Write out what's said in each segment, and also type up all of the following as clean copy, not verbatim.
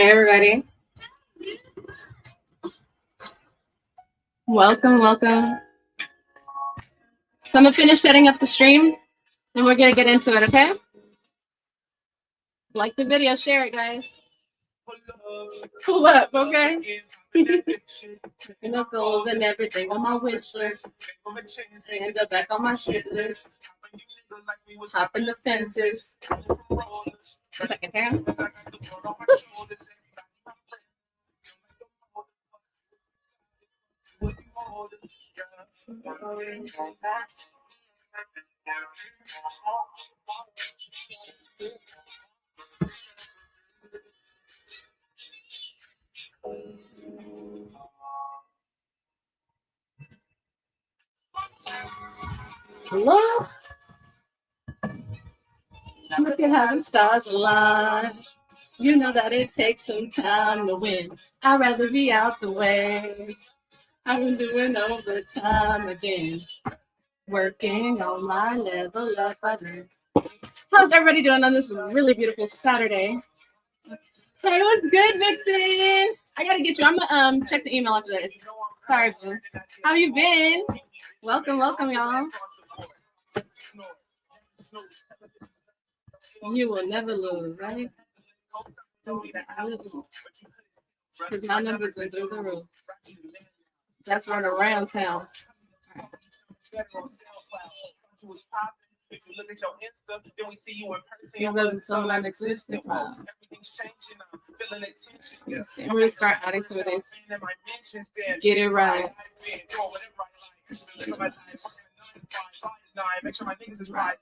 Hey everybody. Welcome. So I'm gonna finish setting up the stream and we're gonna get into it, okay? Like the video, share it, guys. Pull up, okay? Knuckles and everything on my wish list. End up back on my shit list. Hopping the fences. Second hand. Hello? Look at how the stars align. You know that it takes some time to win. I'd rather be out the way. I've been doing overtime again. Working on my level up again. How's everybody doing on this really beautiful Saturday? Hey, what's good, Vixen? I gotta get you. I'm gonna check the email after this. Sorry, boo. How you been? Welcome, y'all. You will never lose, right? Because my numbers are through the roof. That's right around town. If you look at your Insta, then we see you in person. You're really so non-existent. Wow. Everything's changing. I'm feeling attention. Yes, I'm gonna start adding some of this. Get it right. Make sure my niggas is right.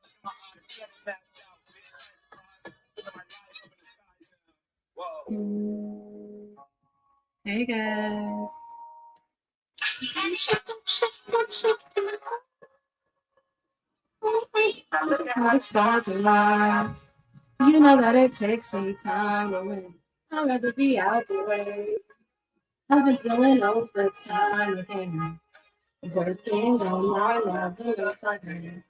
Hey guys. How stars align. You know that it takes some time to win. I'd rather be out the way. I've been doing overtime again. Working on my level up again.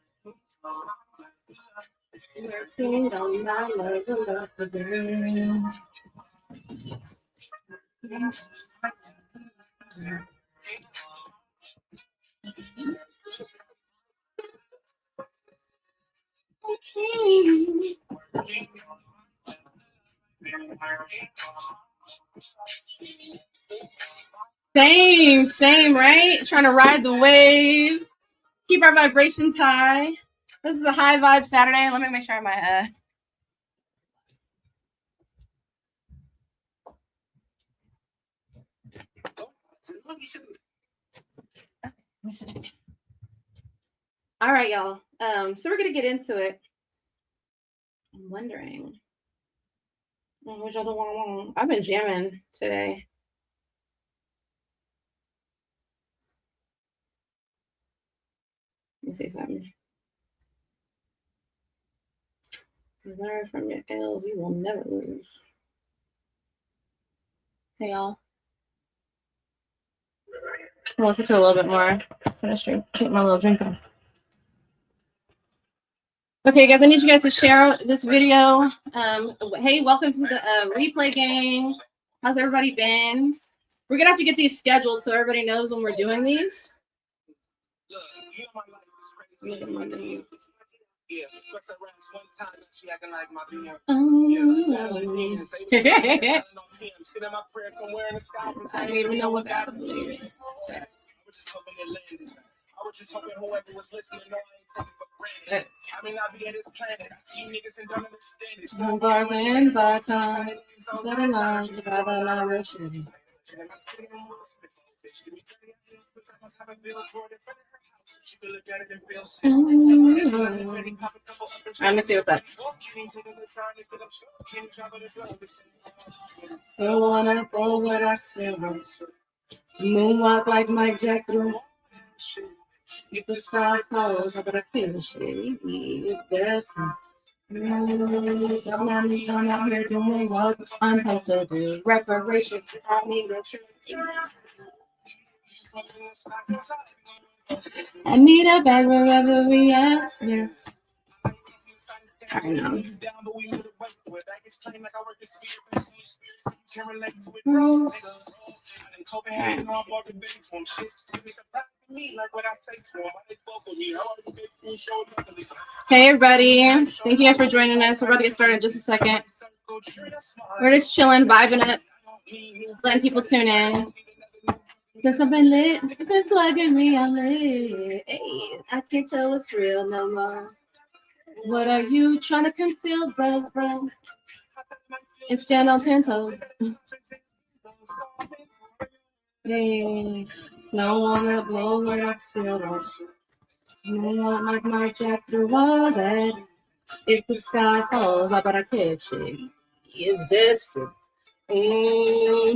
Working on my level up again. Same, right? Trying to ride the wave, keep our vibrations high. This is a high vibe Saturday. Let me make sure my all right, y'all. So we're gonna get into it. I'm wondering. I've been jamming today. Let me see something. Learn from your L's, you will never lose. Hey, y'all. I'll listen to a little bit more. Finish drink. Get my little drink on. Okay, guys, I need you guys to share this video. Hey, welcome to the replay gang. How's everybody been? We're gonna have to get these scheduled so everybody knows when we're doing these. Yeah, one time she acting like my beer. I didn't even know what God believed. I was just hoping it landed. I was just hoping whoever was listening know I ain't taking for granted. I may not be at this planet. I see you niggas and don't understand it. I'm bargaining by time. Got a line about the line. Let me see what's up. So wanna pull what I still want. Moonwalk like Mike Jack through. If the sky calls, I'm gonna finish it. It's best. Come on, me on out here doing what I'm supposed to do. Reparations, I need a church. I need a bag wherever we at, yes. I know. Hey everybody, thank you guys for joining us. We're about to get started in just a second. We're just chilling, vibing it, letting people tune in. Since I've been lit, you've been plugging me, I'm lit. Hey, I can't tell what's real no more. What are you trying to conceal, bro? And stand on 10 toes. Hey, no one that blow what I still don't. No one like my jack through all that. If the sky falls, I better catch it. Is this the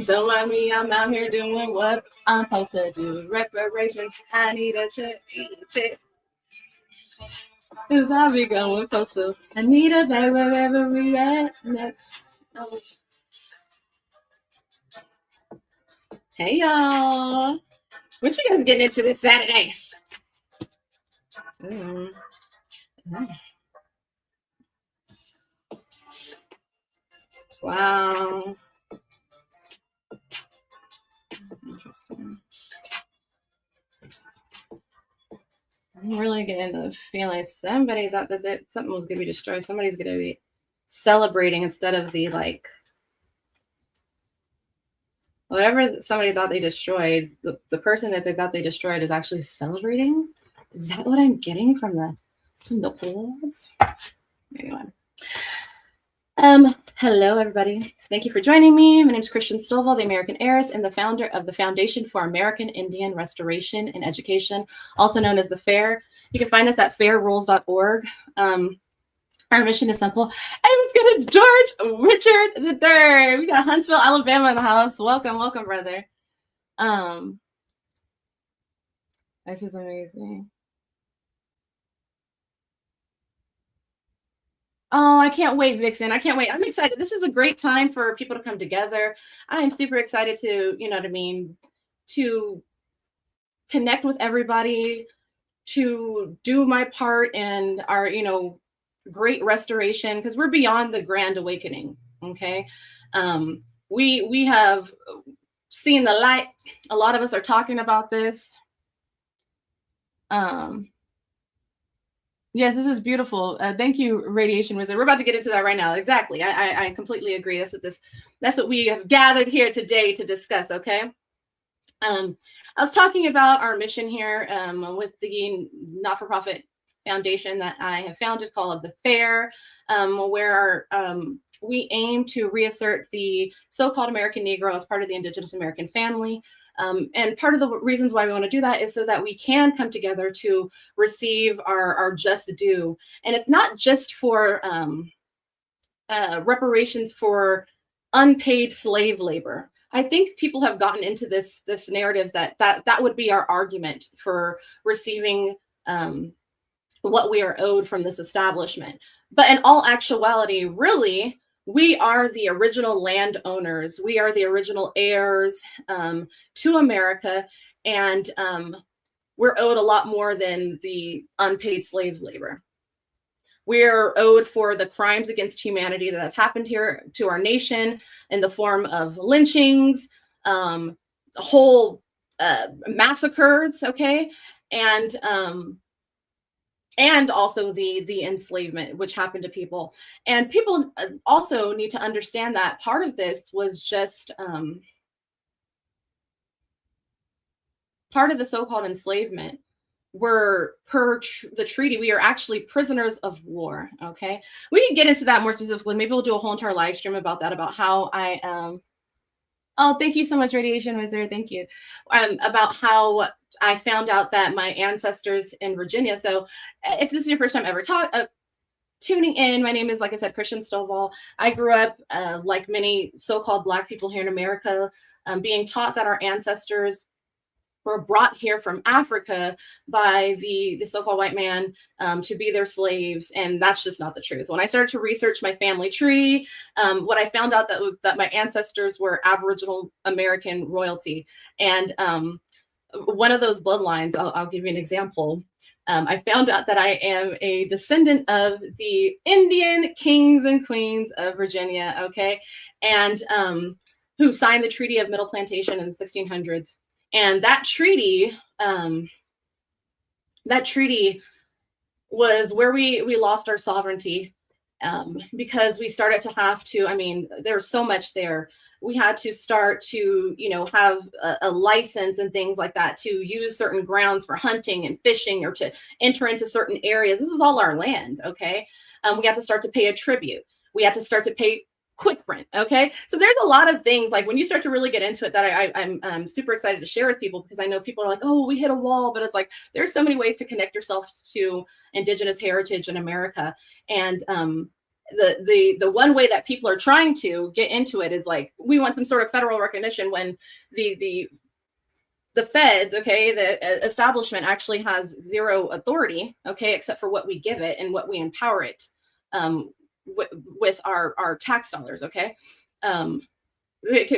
don't mind me, I'm out here doing what I'm supposed to do. Reparations, I need a check. Cause I'll be going postal. I need a bag wherever we at next. Oh. Hey y'all. What you guys getting into this Saturday? Wow. Interesting. I'm really getting the feeling somebody thought that something was going to be destroyed. Somebody's going to be celebrating instead of the like whatever somebody thought they destroyed. The person that they thought they destroyed is actually celebrating. Is that what I'm getting from the polls? Anyway. Hello, everybody. Thank you for joining me. My name is Christian Stovall, the American heiress and the founder of the Foundation for American Indian Restoration and Education, also known as the FAIRE. You can find us at fairerules.org. Our mission is simple. Hey, let's get it. George Richard III. We got Huntsville, Alabama in the house. Welcome, welcome, brother. This is amazing. Oh, I can't wait, Vixen. I can't wait. I'm excited. This is a great time for people to come together. I am super excited to, you know what I mean, to connect with everybody, to do my part in our, you know, great restoration, because we're beyond the grand awakening. Okay. We have seen the light. A lot of us are talking about this. Yes, this is beautiful. Thank you, Radiation Wizard. We're about to get into that right now. Exactly. I completely agree. That's what we have gathered here today to discuss. Okay. I was talking about our mission here with the not-for-profit foundation that I have founded called the FAIRE, where we aim to reassert the so-called American Negro as part of the Indigenous American family. And part of the reasons why we want to do that is so that we can come together to receive our just due. And it's not just for reparations for unpaid slave labor. I think people have gotten into this narrative that would be our argument for receiving what we are owed from this establishment. But in all actuality, really, we are the original landowners. We are the original heirs to America, and we're owed a lot more than the unpaid slave labor. We're owed for the crimes against humanity that has happened here to our nation in the form of lynchings, whole massacres, okay, and also the enslavement which happened to people. And people also need to understand that part of this was just part of the so-called enslavement. We're per the treaty, we are actually prisoners of war. Okay, we can get into that more specifically. Maybe we'll do a whole entire live stream about that, about how I oh, thank you so much, Radiation Wizard. Thank you. About how I found out that my ancestors in Virginia. So if this is your first time ever tuning in, my name is, like I said, Christian Stovall. I grew up like many so-called Black people here in America, being taught that our ancestors were brought here from Africa by the so-called white man to be their slaves. And that's just not the truth. When I started to research my family tree, what I found out was that my ancestors were Aboriginal American royalty. And one of those bloodlines, I'll give you an example. I found out that I am a descendant of the Indian kings and queens of Virginia, okay, and who signed the Treaty of Middle Plantation in the 1600s. And that treaty was where we lost our sovereignty, because we started to have to, I mean, there was so much there. We had to start to, have a license and things like that to use certain grounds for hunting and fishing, or to enter into certain areas. This was all our land, okay? We had to start to pay a tribute. We had to start to pay quick rent, okay? So there's a lot of things, like when you start to really get into it, that I'm super excited to share with people, because I know people are like, oh, we hit a wall, but it's like, there's so many ways to connect yourselves to Indigenous heritage in America. And the one way that people are trying to get into it is like, we want some sort of federal recognition, when the feds, okay, the establishment actually has zero authority, okay, except for what we give it and what we empower it with our tax dollars, okay? There's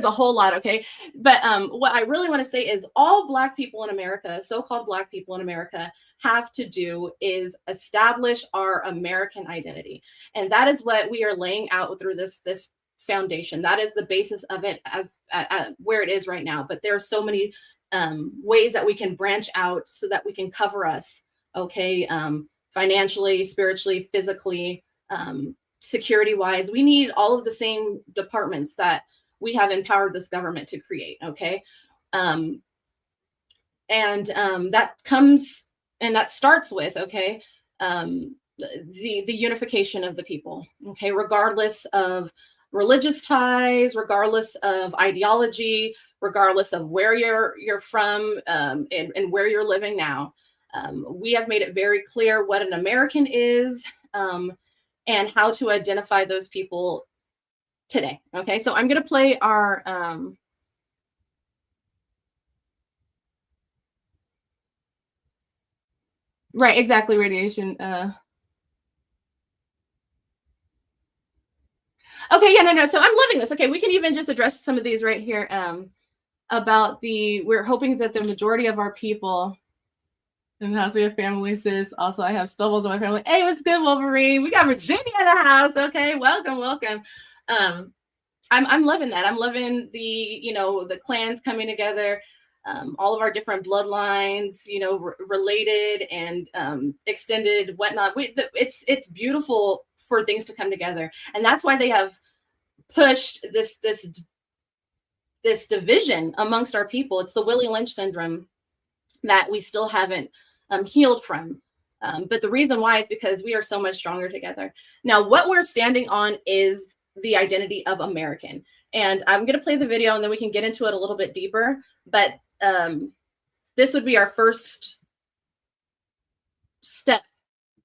a whole lot, okay? But what I really want to say is, all Black people in America, so-called Black people in America, have to do is establish our American identity. And that is what we are laying out through this foundation. That is the basis of it, as where it is right now. But there are so many ways that we can branch out so that we can cover us, okay? Financially, spiritually, physically, security-wise. We need all of the same departments that we have empowered this government to create, okay? That comes, and that starts with, okay, the unification of the people, okay, regardless of religious ties, regardless of ideology, regardless of where you're from, and where you're living now. We have made it very clear what an American is, and how to identify those people today. Okay, so I'm going to play our right, exactly, radiation. Okay, yeah, no. So I'm loving this. Okay, we can even just address some of these right here. About we're hoping that the majority of our people in the house, we have family, sis. Also, I have Stovals in my family. Hey, what's good, Wolverine? We got Virginia in the house. Okay, welcome. I'm loving that. I'm loving the clans coming together, all of our different bloodlines, related and extended, whatnot. It's beautiful for things to come together, and that's why they have pushed this division amongst our people. It's the Willie Lynch syndrome that we still haven't healed from. But the reason why is because we are so much stronger together. Now, what we're standing on is the identity of American. And I'm going to play the video, and then we can get into it a little bit deeper. But this would be our first step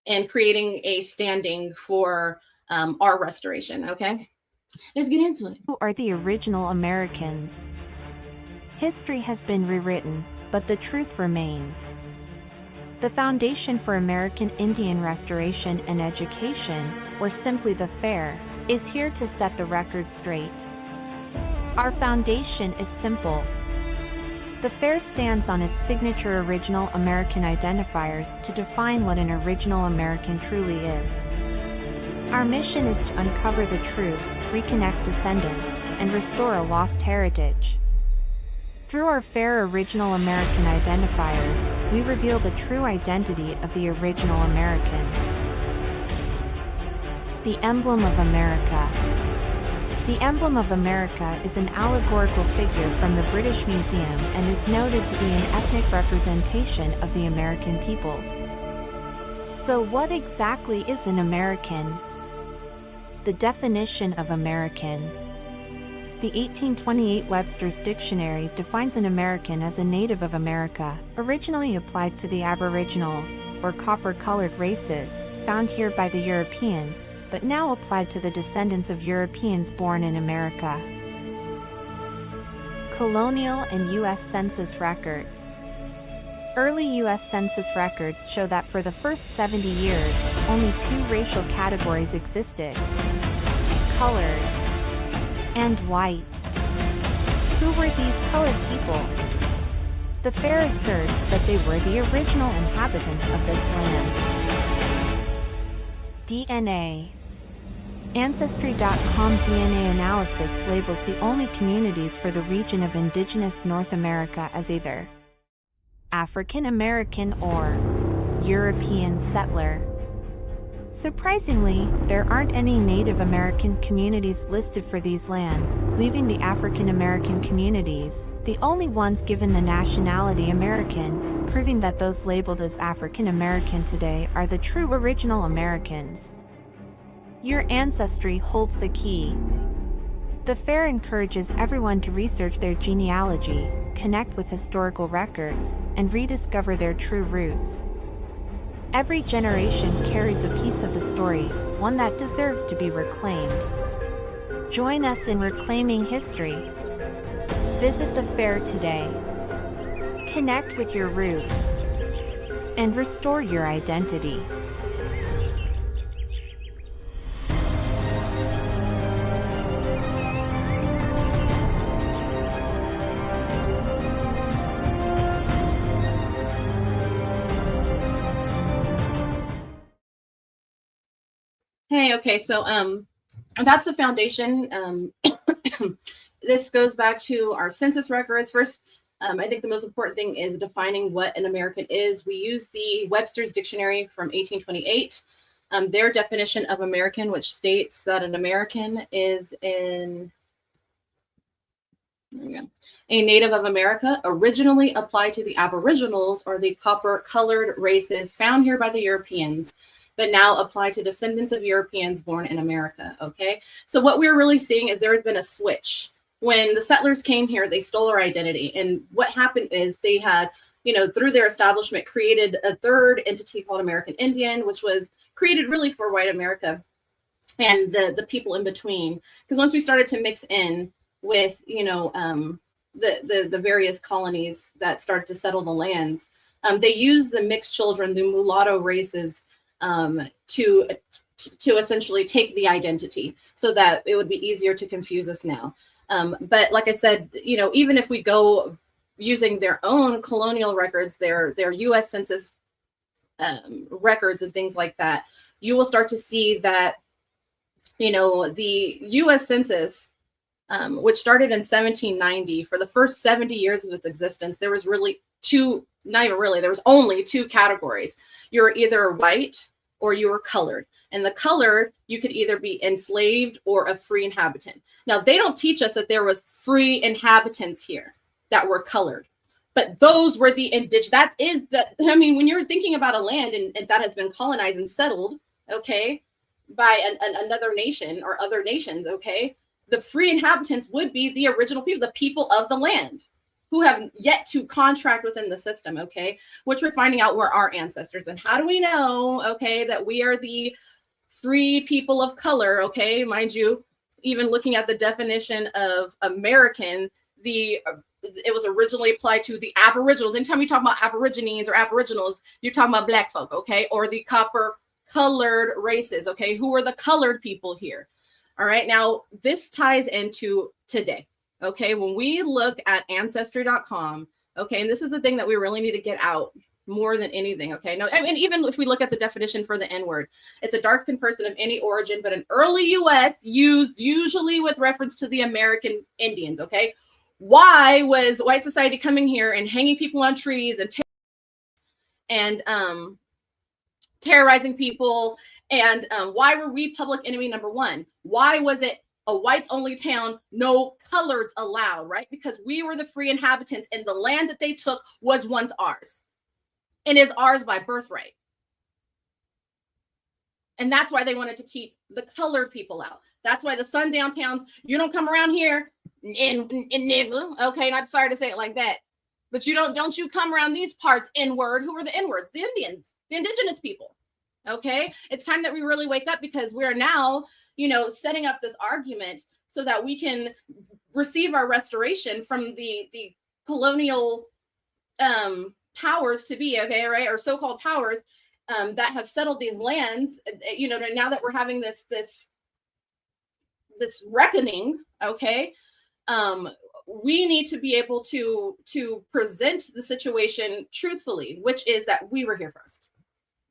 in creating a standing for our restoration. Okay, let's get into it. Who are the original Americans? History has been rewritten, but the truth remains. The Foundation for American Indian Restoration and Education, or simply the FAIRE, is here to set the record straight. Our foundation is simple. The FAIRE stands on its signature original American identifiers to define what an original American truly is. Our mission is to uncover the truth, reconnect descendants, and restore a lost heritage. Through our FAIRE Original American identifiers, we reveal the true identity of the original American. The emblem of America. The emblem of America is an allegorical figure from the British Museum and is noted to be an ethnic representation of the American people. So what exactly is an American? The definition of American. The 1828 Webster's Dictionary defines an American as a native of America, originally applied to the Aboriginal, or copper-colored races, found here by the Europeans, but now applied to the descendants of Europeans born in America. Colonial and U.S. Census records. Early U.S. Census records show that for the first 70 years, only two racial categories existed: colored and white. Who were these colored people? The FAIRE asserts that they were the original inhabitants of this land. DNA. Ancestry.com DNA analysis labels the only communities for the region of indigenous North America as either African American or European settler. Surprisingly, there aren't any Native American communities listed for these lands, leaving the African American communities the only ones given the nationality American, proving that those labeled as African American today are the true original Americans. Your ancestry holds the key. The FAIRE encourages everyone to research their genealogy, connect with historical records, and rediscover their true roots. Every generation carries a piece of the story, one that deserves to be reclaimed. Join us in reclaiming history. Visit the FAIRE today. Connect with your roots and restore your identity. Hey, okay, so that's the foundation. This goes back to our census records. First, I think the most important thing is defining what an American is. We use the Webster's Dictionary from 1828, their definition of American, which states that an American is a native of America, originally applied to the Aboriginals or the copper-colored races found here by the Europeans, but now apply to descendants of Europeans born in America, okay? So what we're really seeing is there has been a switch. When the settlers came here, they stole our identity. And what happened is they had, through their establishment, created a third entity called American Indian, which was created really for white America and the people in between. Because once we started to mix in with, the various colonies that started to settle the lands, they used the mixed children, the mulatto races, to essentially take the identity so that it would be easier to confuse us now. But like I said, even if we go using their own colonial records, their U.S. Census records and things like that, you will start to see that, the U.S. Census, which started in 1790, for the first 70 years of its existence, there was really there was only two categories. You're either white or you were colored. And the colored, you could either be enslaved or a free inhabitant. Now, they don't teach us that there was free inhabitants here that were colored, but those were the indigenous. When you're thinking about a land and that has been colonized and settled, okay, by another nation or other nations, okay, the free inhabitants would be the original people, the people of the land, who have yet to contract within the system, okay, which we're finding out were our ancestors. And how do we know, okay, that we are the free people of color, okay? Mind you, even looking at the definition of American, it was originally applied to the Aboriginals. Anytime you talk about Aborigines or Aboriginals, you're talking about Black folk, okay, or the copper-colored races, okay? Who are the colored people here? All right, now this ties into today. Okay, when we look at Ancestry.com, okay, and this is the thing that we really need to get out more than anything, okay? No, even if we look at the definition for the N-word, it's a dark-skinned person of any origin, but an early U.S. used usually with reference to the American Indians, okay? Why was white society coming here and hanging people on trees and terrorizing people? And why were we public enemy number one? Why was it a whites only town, no coloreds allowed, right? Because we were the free inhabitants and the land that they took was once ours and is ours by birthright. And that's why they wanted to keep the colored people out. That's why the sundown towns, you don't come around here in nigga, okay, not sorry to say it like that, but don't you come around these parts N-word. Who are the N-words? The Indians, the indigenous people, okay? It's time that we really wake up because we are now, setting up this argument so that we can receive our restoration from the colonial powers to be, okay, right, or so-called powers that have settled these lands. Now that we're having this reckoning, okay, we need to be able to present the situation truthfully, which is that we were here first.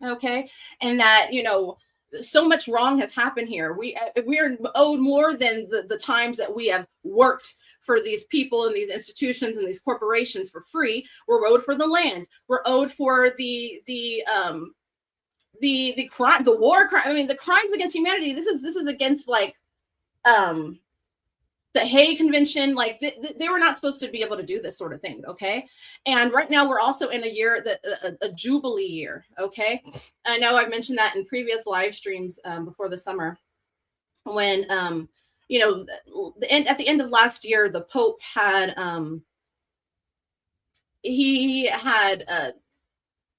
Okay. And that, you know, so much wrong has happened here. We're owed more than the times that we have worked for these people and these institutions and these corporations for free. We're owed for the land. We're owed for the crime, the war crime. I mean, the crimes against humanity. This is against like the Hague Convention. Like they were not supposed to be able to do this sort of thing. Okay. And right now we're also in a year that a Jubilee year. Okay. I know I've mentioned that in previous live streams before the summer when, you know, at the end of last year, the Pope had, he had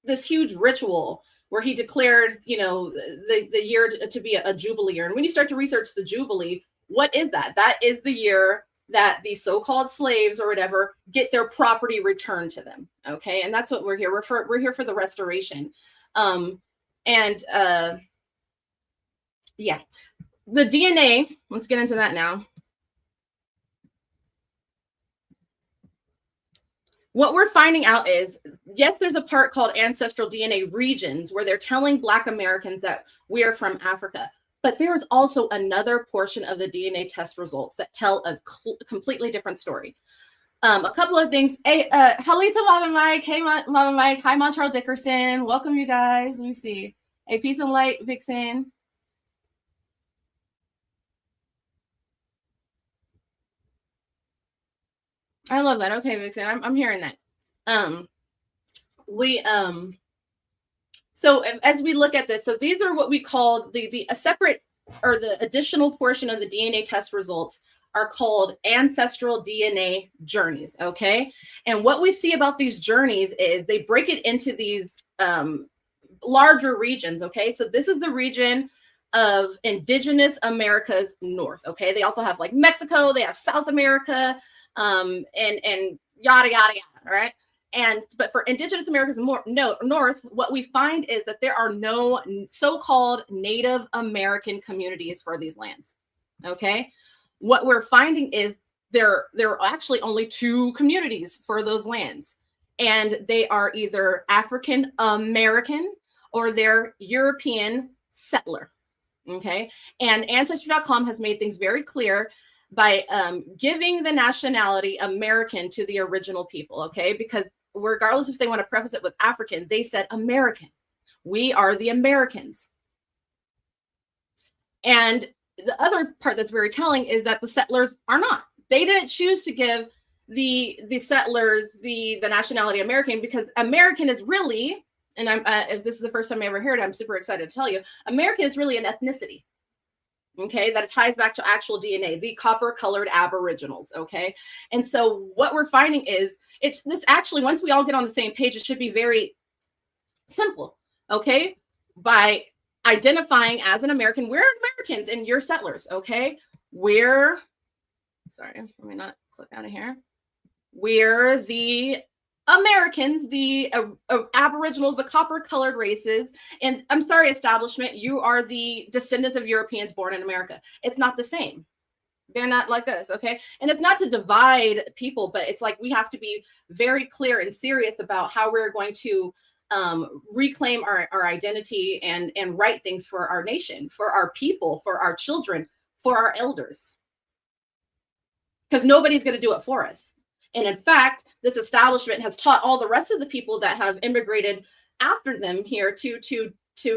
this huge ritual where he declared, you know, the year to be a Jubilee year. And when you start to research the Jubilee, what is that? That is the year that the so-called slaves or whatever get their property returned to them. Okay. And that's what we're here. We're here for the restoration. Yeah, the DNA, let's get into that now. What we're finding out is, yes, there's a part called ancestral DNA regions where they're telling Black Americans that we are from Africa. But there's also another portion of the DNA test results that tell a completely different story. A couple of things. Hey, Halita, Mama Mike. Hey, Mama Mike. Hi, Montreal Dickerson. Welcome, you guys. Let me see. Hey, peace and light, Vixen. I love that. Okay, Vixen. I'm hearing that. So as we look at this, so these are what we call a separate or the additional portion of the DNA test results are called ancestral DNA journeys. Okay. And what we see about these journeys is they break it into these larger regions. Okay. So this is the region of Indigenous Americas North. Okay. They also have like Mexico, they have South America, and yada, yada, yada. All right. But for Indigenous Americans North, what we find is that there are no so-called Native American communities for these lands. Okay. What we're finding is there are actually only 2 communities for those lands. And they are either African American or they're European settler. Okay. And Ancestry.com has made things very clear by giving the nationality American to the original people. Okay. Because regardless if they want to preface it with African, they said American. We are the Americans. And the other part that's very telling is that the settlers are not. They didn't choose to give the settlers the nationality American, because American is really, and if this is the first time I ever heard it, I'm super excited to tell you, American is really an ethnicity. Okay, that it ties back to actual DNA, the copper-colored Aboriginals. Okay, and so what we're finding is this actually, once we all get on the same page, it should be very simple. Okay, by identifying as an American, we're Americans and you're settlers. Okay, sorry, let me not click out of here. We're the Americans, the Aboriginals, the copper-colored races, and I'm sorry, establishment, you are the descendants of Europeans born in America. It's not the same. They're not like us, okay? And it's not to divide people, but it's like we have to be very clear and serious about how we're going to reclaim our identity and write things for our nation, for our people, for our children, for our elders. Because nobody's going to do it for us. And in fact, this establishment has taught all the rest of the people that have immigrated after them here to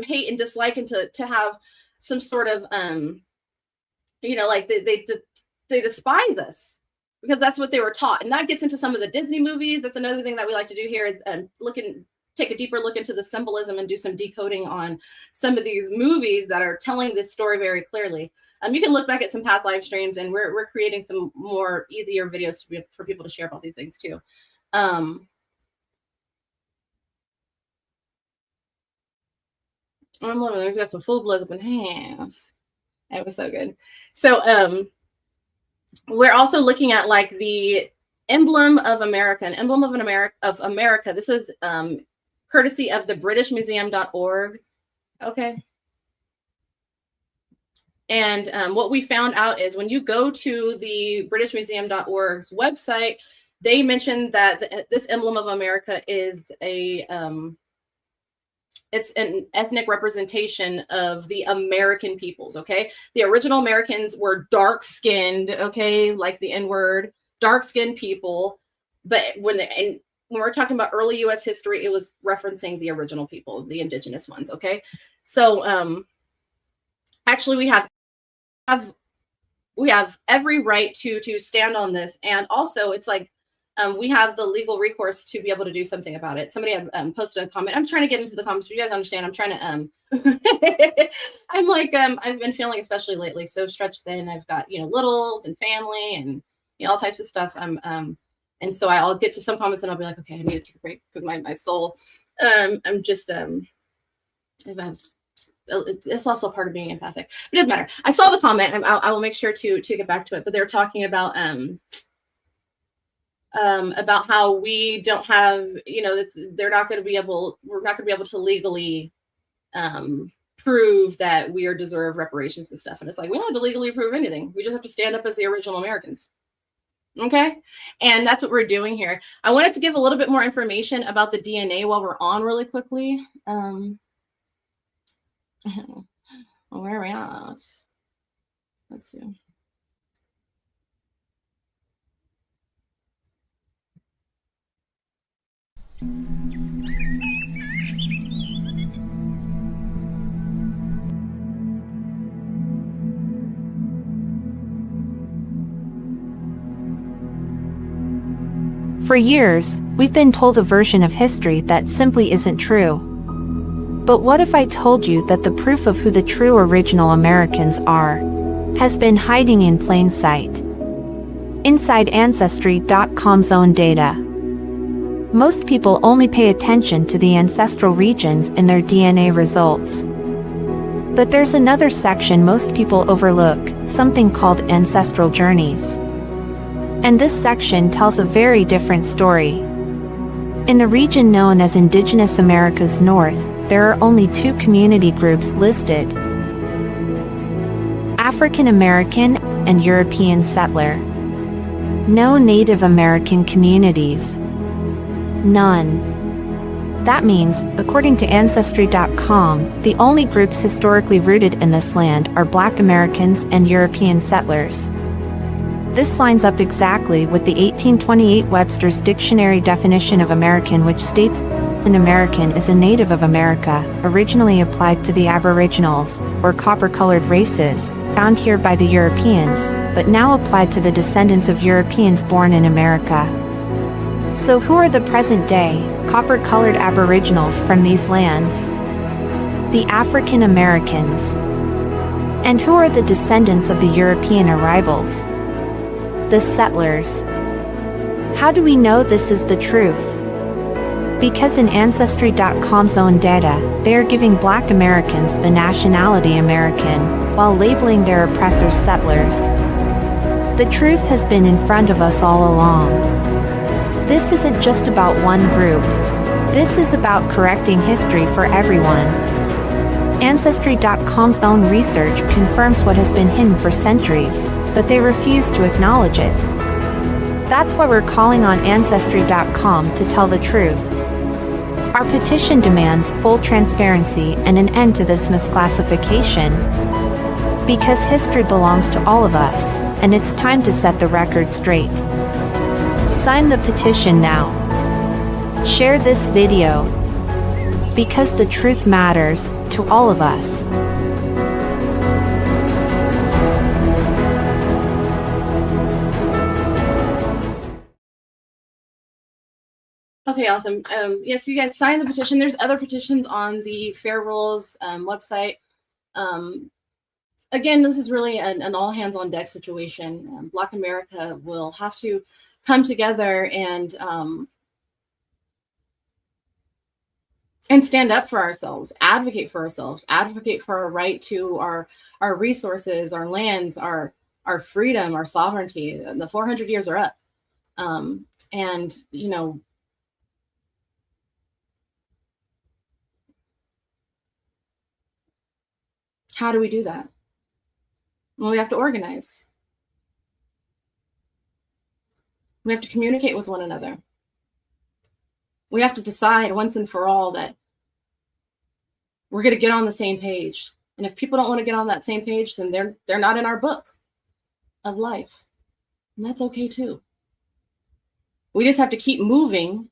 hate and dislike and to have some sort of, like they despise us because that's what they were taught. And that gets into some of the Disney movies. That's another thing that we like to do here is take a deeper look into the symbolism and do some decoding on some of these movies that are telling this story very clearly. You can look back at some past live streams, and we're creating some more easier videos for people to share about these things too. I'm loving it. We've got some full bloods up in hands. That was so good. So we're also looking at like the emblem of America, an emblem of America. This is courtesy of the BritishMuseum.org. Okay. And what we found out is when you go to the BritishMuseum.org's website, they mentioned that this emblem of America is it's an ethnic representation of the American peoples, okay? The original Americans were dark-skinned, okay, like the N-word, dark-skinned people. But when we're talking about early U.S. history, it was referencing the original people, the indigenous ones, okay? So actually we have every right to stand on this. And also it's like, we have the legal recourse to be able to do something about it. Somebody had posted a comment. I'm trying to get into the comments, but you guys understand. I'm trying to, I'm like, I've been feeling, especially lately, so stretched thin. I've got, littles and family and all types of stuff. And so I'll get to some comments and I'll be like, okay, I need to take a break with my soul. I'm just, it's also part of being empathic. It doesn't matter. I saw the comment and I will make sure to get back to it, but they're talking about how we don't have, we're not going to be able to legally prove that we deserve reparations and stuff. And it's like, we don't have to legally prove anything. We just have to stand up as the original Americans. Okay. And that's what we're doing here. I wanted to give a little bit more information about the DNA while we're on really quickly. Where are we at? Let's see. For years, we've been told a version of history that simply isn't true. But what if I told you that the proof of who the true original Americans are has been hiding in plain sight inside Ancestry.com's own data? Most people only pay attention to the ancestral regions in their DNA results. But there's another section most people overlook, something called ancestral journeys. And this section tells a very different story. In the region known as Indigenous America's North, there are only two community groups listed: African American and European settler. No Native American communities. None. That means, according to Ancestry.com, the only groups historically rooted in this land are Black Americans and European settlers. This lines up exactly with the 1828 Webster's Dictionary definition of American, which states an American is a native of America, originally applied to the Aboriginals, or copper-colored races, found here by the Europeans, but now applied to the descendants of Europeans born in America. So who are the present-day, copper-colored Aboriginals from these lands? The African Americans. And who are the descendants of the European arrivals? The settlers. How do we know this is the truth? Because in Ancestry.com's own data, they are giving Black Americans the nationality American, while labeling their oppressors settlers. The truth has been in front of us all along. This isn't just about one group. This is about correcting history for everyone. Ancestry.com's own research confirms what has been hidden for centuries, but they refuse to acknowledge it. That's why we're calling on Ancestry.com to tell the truth. Our petition demands full transparency and an end to this misclassification. Because history belongs to all of us, and it's time to set the record straight. Sign the petition now. Share this video. Because the truth matters to all of us. Okay, awesome. Yes, you guys sign the petition. There's other petitions on the FAIRE Rules website. Again, this is really an all hands on deck situation. Black America will have to come together and stand up for ourselves, advocate for ourselves, advocate for our right to our resources, our lands, our freedom, our sovereignty. The 400 years are up. And, how do we do that? Well, we have to organize. We have to communicate with one another. We have to decide once and for all that we're going to get on the same page. And if people don't want to get on that same page, then they're not in our book of life. And that's okay too. We just have to keep moving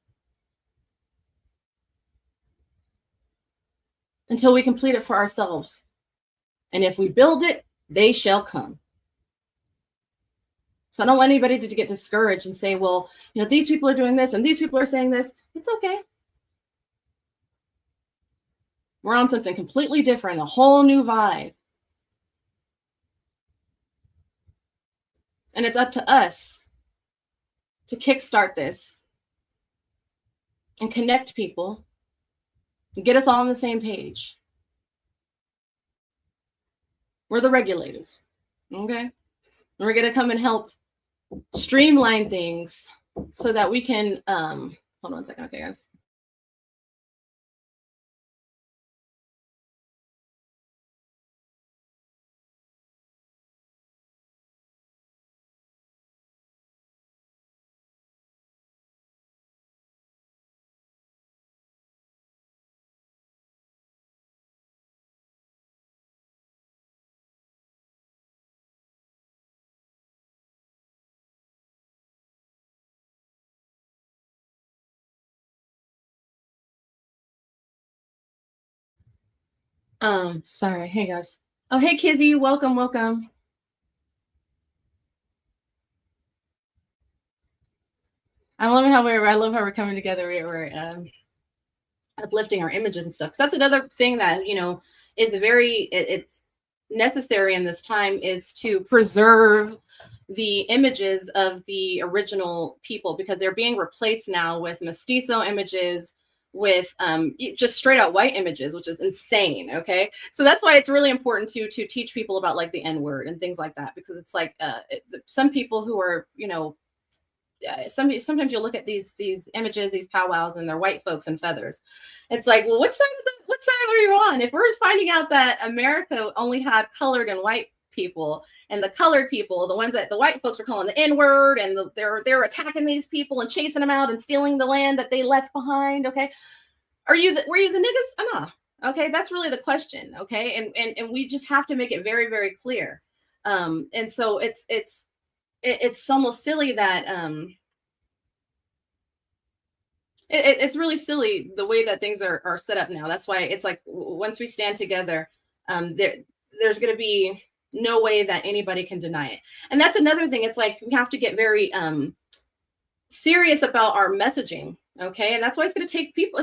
until we complete it for ourselves. And if we build it, they shall come. So I don't want anybody to get discouraged and say, well, you know, these people are doing this and these people are saying this. It's okay. We're on something completely different, a whole new vibe. And it's up to us to kickstart this and connect people and get us all on the same page. We're the regulators, okay? And we're going to come and help streamline things so that we can, hold on a second, okay, guys. Sorry. Hey guys. Oh, hey Kizzy, welcome, welcome. I love how we're coming together. We're uplifting our images and stuff. So that's another thing that, you know, is it's necessary in this time, is to preserve the images of the original people, because they're being replaced now with mestizo images, with just straight out white images, which is insane. Okay, so that's why it's really important to teach people about like the N-word and things like that, because it's like some people who are, you know, sometimes you'll look at these images, these powwows, and they're white folks and feathers. It's like, well, what side are you on? If we're finding out that America only had colored and white people, and the colored people, the ones that the white folks are calling the N-word, and they're attacking these people and chasing them out and stealing the land that they left behind. Okay, were you the niggas? Okay, that's really the question. Okay, and we just have to make it very, very clear. And so it's almost silly that it's really silly the way that things are set up now. That's why it's like, once we stand together, there's going to be no way that anybody can deny it. And that's another thing. It's like, we have to get very serious about our messaging. Okay, and that's why it's going to take people.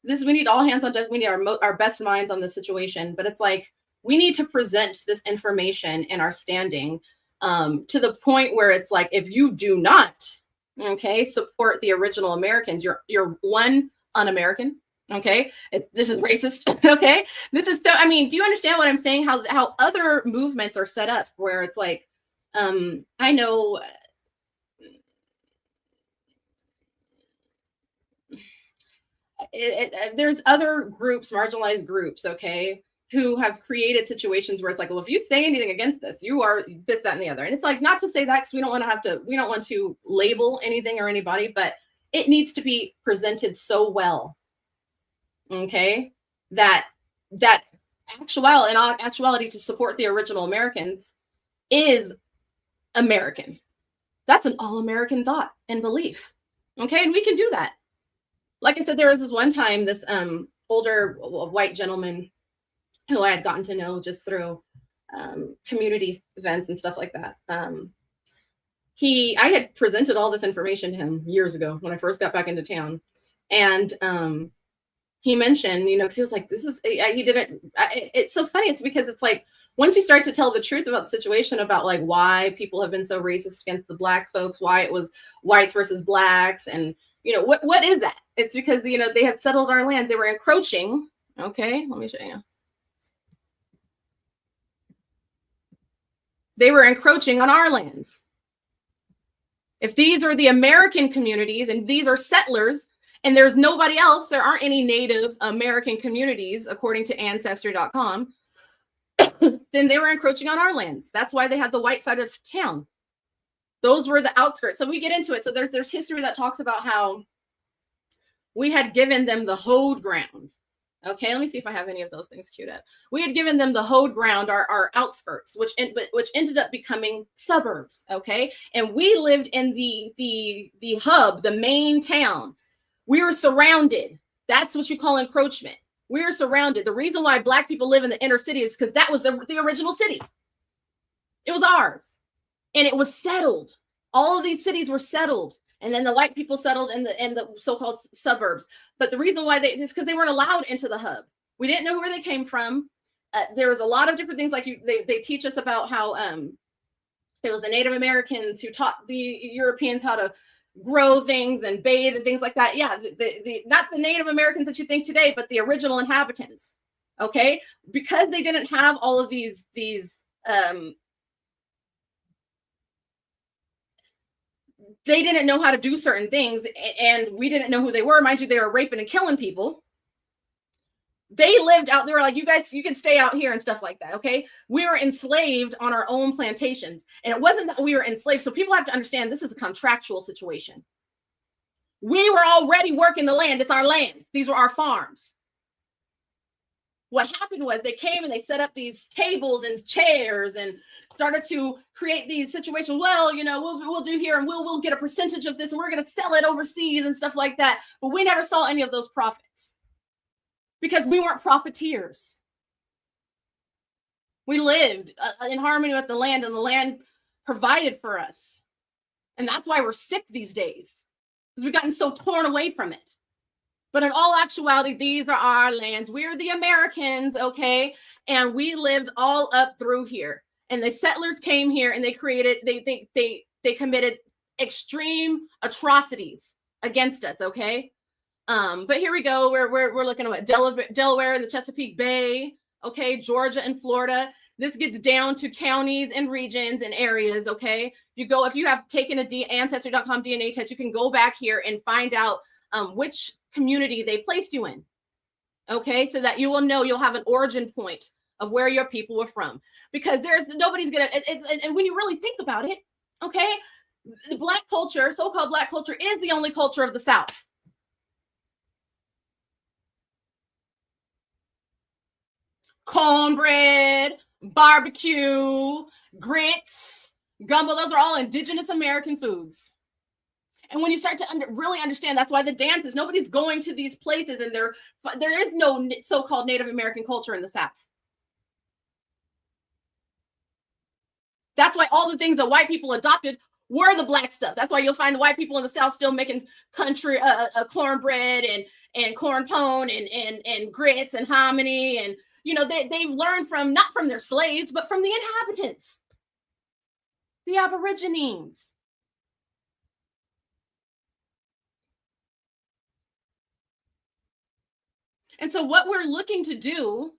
We need all hands on deck. We need our best minds on this situation. But it's like, we need to present this information and our standing to the point where it's like, if you do not, okay, support the original Americans, you're one, un-American. Okay, this is racist. Okay, this is I mean, do you understand what I'm saying? How other movements are set up, where it's like, I know. There's other groups, marginalized groups, okay, who have created situations where it's like, well, if you say anything against this, you are this, that, and the other. And it's like, not to say that, because we don't want to label anything or anybody, but it needs to be presented so well, okay, that actuality to support the original Americans is American. That's an all-American thought and belief. Okay, and we can do that. Like I said, there was this one time, this older white gentleman who I had gotten to know just through community events and stuff like that. I had presented all this information to him years ago when I first got back into town. And he mentioned, you know, because he was like, it's so funny. It's because it's like, once you start to tell the truth about the situation, about like why people have been so racist against the Black folks, why it was whites versus Blacks, and you know, what is that? It's because, you know, they have settled our lands. They were encroaching. Okay, let me show you. They were encroaching on our lands. If these are the American communities and these are settlers and there's nobody else, there aren't any Native American communities, according to Ancestry.com. then they were encroaching on our lands. That's why they had the white side of town. Those were the outskirts. So we get into it. So there's history that talks about how we had given them the hoed ground. Okay, let me see if I have any of those things queued up. We had given them the hoed ground, our outskirts, which ended up becoming suburbs. Okay, and we lived in the hub, the main town. We were surrounded. That's what you call encroachment. We were surrounded. The reason why Black people live in the inner city is because that was the original city. It was ours, and it was settled. All of these cities were settled. And then the white people settled in the so-called suburbs. But the reason why is because they weren't allowed into the hub. We didn't know where they came from. There was a lot of different things, like they teach us about how it was the Native Americans who taught the Europeans how to grow things and bathe and things like that. Yeah, not the Native Americans that you think today, but the original inhabitants. Okay, because they didn't have all of these they didn't know how to do certain things, and we didn't know who they were. Mind you, they were raping and killing people. They lived out, they were like, you guys, you can stay out here and stuff like that, okay? We were enslaved on our own plantations, and it wasn't that we were enslaved. So people have to understand this is a contractual situation. We were already working the land. It's our land. These were our farms. What happened was they came and they set up these tables and chairs and started to create these situations. Well, you know, we'll do here, and we'll get a percentage of this, and we're going to sell it overseas and stuff like that. But we never saw any of those profits because we weren't profiteers. We lived in harmony with the land, and the land provided for us. And that's why we're sick these days, because we've gotten so torn away from it. But in all actuality, these are our lands. We're the Americans, okay? And we lived all up through here. And the settlers came here, and they created, they committed extreme atrocities against us, okay? But here we go. We're looking at what? Delaware and the Chesapeake Bay, okay? Georgia and Florida. This gets down to counties and regions and areas, okay? If you have taken a Ancestry.com DNA test, you can go back here and find out which community they placed you in, okay? So that you will know, you'll have an origin point of where your people were from, because nobody's gonna, and when you really think about it, okay, the Black culture, so-called Black culture, is the only culture of the South. Cornbread, barbecue, grits, gumbo, those are all indigenous American foods. And when you start to really understand, that's why the dances, nobody's going to these places, and there is no so-called Native American culture in the South. That's why all the things that white people adopted were the Black stuff. That's why you'll find the white people in the South still making country cornbread and corn pone and grits and hominy, and you know they've learned from, not from their slaves, but from the inhabitants, the Aborigines. And so what we're looking to do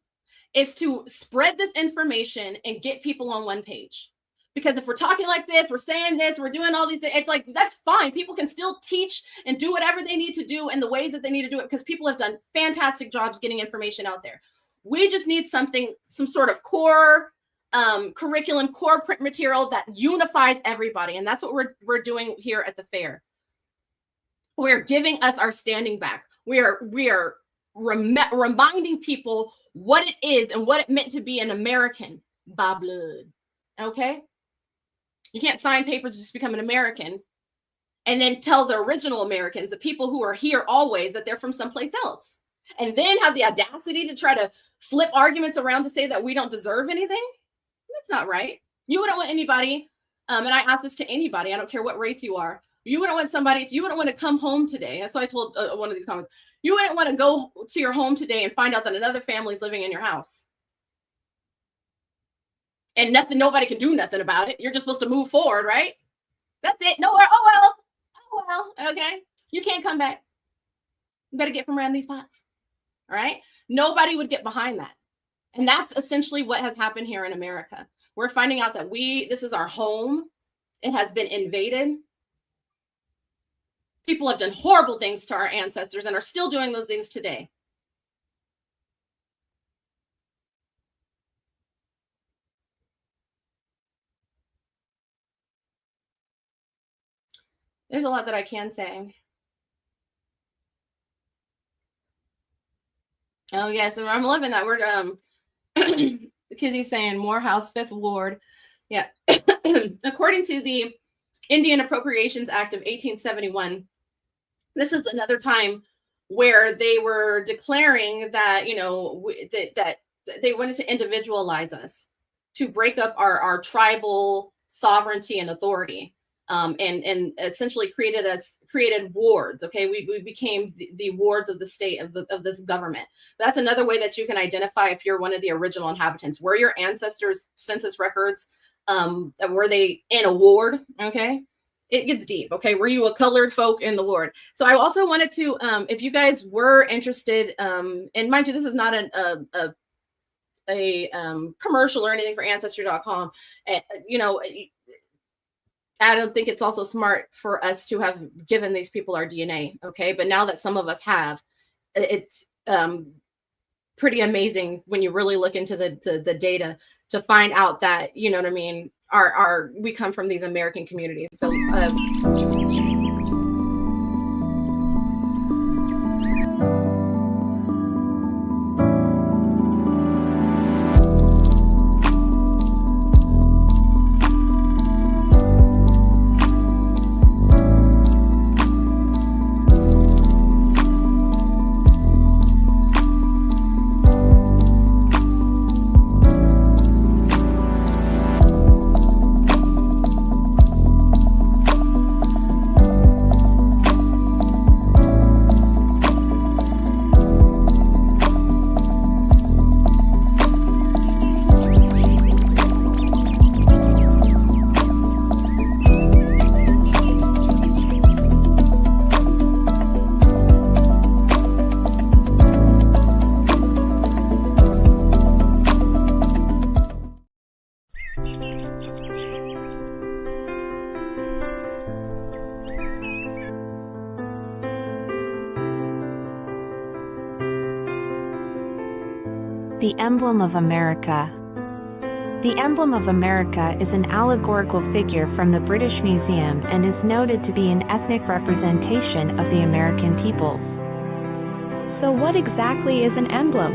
is to spread this information and get people on one page. Because if we're talking like this, we're saying this, we're doing all these things, it's like, that's fine. People can still teach and do whatever they need to do in the ways that they need to do it, because people have done fantastic jobs getting information out there. We just need some sort of core curriculum, core print material that unifies everybody. And that's what we're doing here at the fair. We're giving us our standing back. We are reminding people what it is and what it meant to be an American by blood. Okay? You can't sign papers to just become an American and then tell the original Americans, the people who are here always, that they're from someplace else, and then have the audacity to try to flip arguments around to say that we don't deserve anything. That's not right. You wouldn't want anybody, and I ask this to anybody, I don't care what race you are, you wouldn't want to come home today. That's why I told one of these comments, you wouldn't want to go to your home today and find out that another family is living in your house. And nobody can do nothing about it. You're just supposed to move forward, right? That's it. Nowhere. Oh, well. Okay. You can't come back. You better get from around these pots. All right. Nobody would get behind that. And that's essentially what has happened here in America. We're finding out that this is our home. It has been invaded. People have done horrible things to our ancestors and are still doing those things today. there's a lot that I can say. Oh yes, and I'm loving that word. Kizzy's saying Morehouse, Fifth Ward. Yeah. According to the Indian Appropriations Act of 1871, this is another time where they were declaring that, you know, that they wanted to individualize us, to break up our tribal sovereignty and authority, and essentially created wards. Okay, we became the wards of the state of this government. That's another way that you can identify if you're one of the original inhabitants. Were your ancestors' census records, were they in a ward? Okay, it gets deep. Okay, were you a colored folk in the ward? So I also wanted to, if you guys were interested, and mind you, this is not a commercial or anything for Ancestry.com. You know, I don't think it's also smart for us to have given these people our DNA. Okay, but now that some of us have, it's pretty amazing when you really look into the data to find out that, you know what I mean, we come from these American communities. So The emblem of America. The emblem of America is an allegorical figure from the British Museum and is noted to be an ethnic representation of the American peoples. So what exactly is an emblem?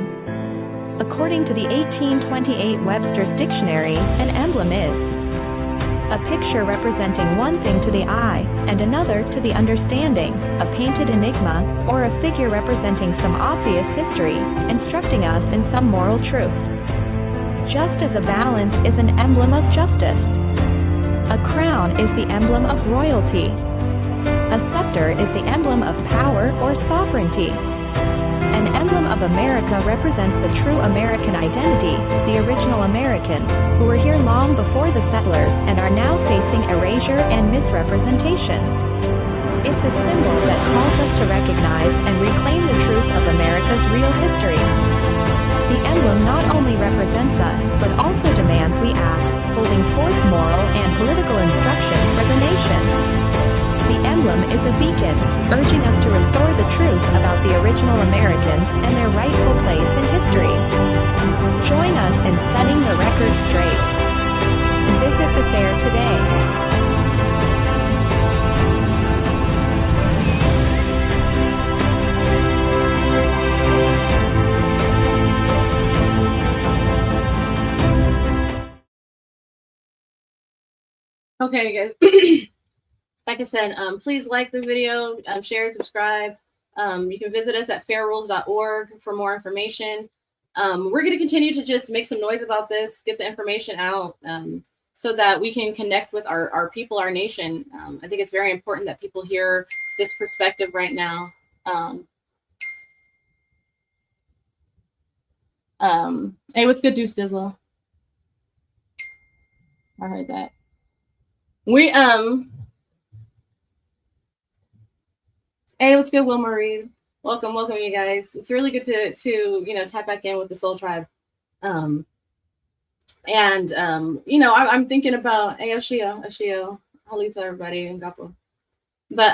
According to the 1828 Webster's Dictionary, an emblem is a picture representing one thing to the eye and another to the understanding, a painted enigma, or a figure representing some obvious history, instructing us in some moral truth. Just as a balance is an emblem of justice, a crown is the emblem of royalty, a scepter is the emblem of power or sovereignty. An emblem of America represents the true American identity, the original Americans, who were here long before the settlers and are now facing erasure and misrepresentation. It's a symbol that calls us to recognize and reclaim the truth of America's real history. The emblem not only represents us, but also demands we act, holding forth moral and political instruction for the nation. The emblem is a beacon, urging us to restore the truth about the original Americans and their rightful place in history. Join us in setting the record straight. Visit the fair today. Okay, guys. Like I said, please like the video, share, subscribe. You can visit us at fairrules.org for more information. We're going to continue to just make some noise about this, get the information out, so that we can connect with our people, our nation. I think it's very important that people hear this perspective right now. Hey, what's good, Deuce Dizzle? I heard that. Hey, what's good, Wilma Reed? Welcome, you guys. It's really good to tap back in with the Soul Tribe. I'm thinking about Ashio, Halita, everybody, and Gapo. But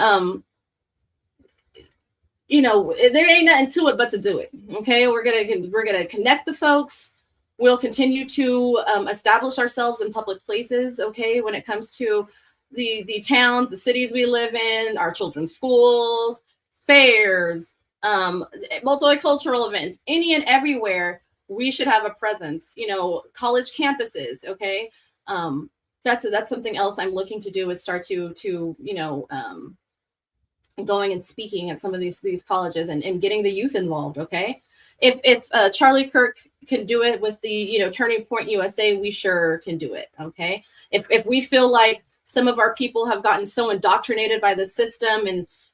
there ain't nothing to it but to do it. Okay, we're gonna connect the folks. We'll continue to establish ourselves in public places. Okay, when it comes to the towns, the cities we live in, our children's schools, fairs, multicultural events, any and everywhere, we should have a presence. You know, college campuses. Okay, that's something else I'm looking to do, is start to you know, going and speaking at some of these colleges and getting the youth involved. Okay, if Charlie Kirk can do it with the, you know, Turning Point USA, we sure can do it. Okay, if we feel like some of our people have gotten so indoctrinated by the system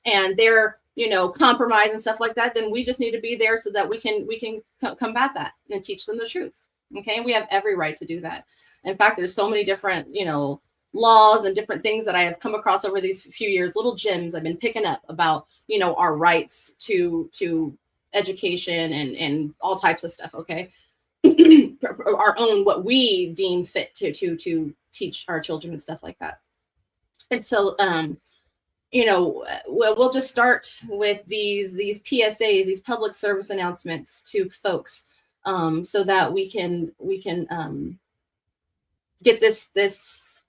and they're, you know, compromise and stuff like that, then we just need to be there so that we can combat that and teach them the truth. Okay, we have every right to do that. In fact, there's so many different, you know, laws and different things that I have come across over these few years, little gems I've been picking up about, you know, our rights to education and all types of stuff. Okay, our own, what we deem fit to teach our children and stuff like that. And so, you know, we'll just start with these PSAs, these public service announcements to folks, so that we can get this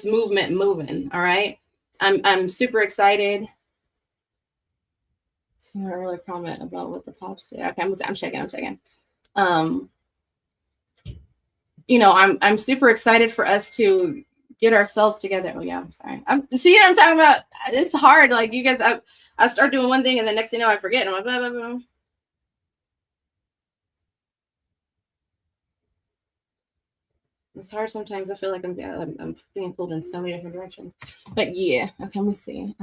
movement moving. All right, I'm super excited. See my earlier comment about what the pops did. Okay, I'm checking. You know, I'm super excited for us to get ourselves together. Oh yeah, I'm sorry. See what I'm talking about? It's hard. Like, you guys, I start doing one thing and the next thing you know, I forget. And I'm like, blah, blah, blah. It's hard sometimes. I feel like I'm being pulled in so many different directions. But yeah, okay, let me see.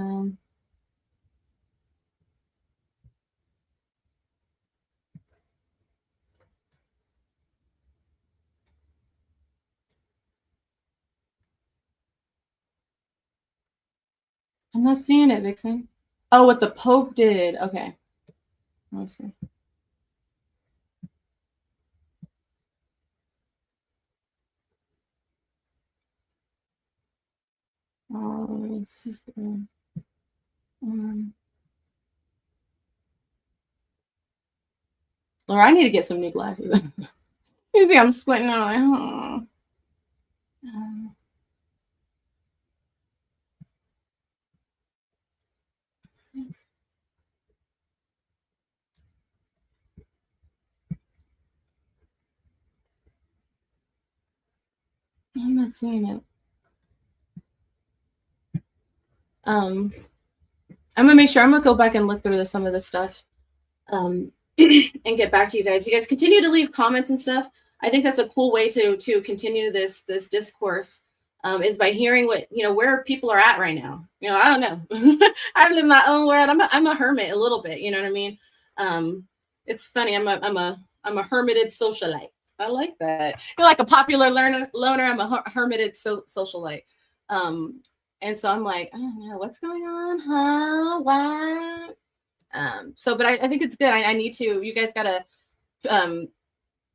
I'm not seeing it, Vixen. Oh, what the Pope did. Okay. Let's see. Oh, this is good. Or I need to get some new glasses. You see, I'm squinting out like, oh. I'm not seeing it. I'm gonna make sure. I'm gonna go back and look through some of this stuff, and get back to you guys. You guys continue to leave comments and stuff. I think that's a cool way to continue this discourse, is by hearing what, you know, where people are at right now. You know, I don't know. I live in my own world. I'm a hermit a little bit. You know what I mean? It's funny. I'm a hermited socialite. I like that. You're like a popular loner. I'm a hermited socialite. And so I'm like, I don't know what's going on, huh? What? So, but I think it's good. I need to. You guys gotta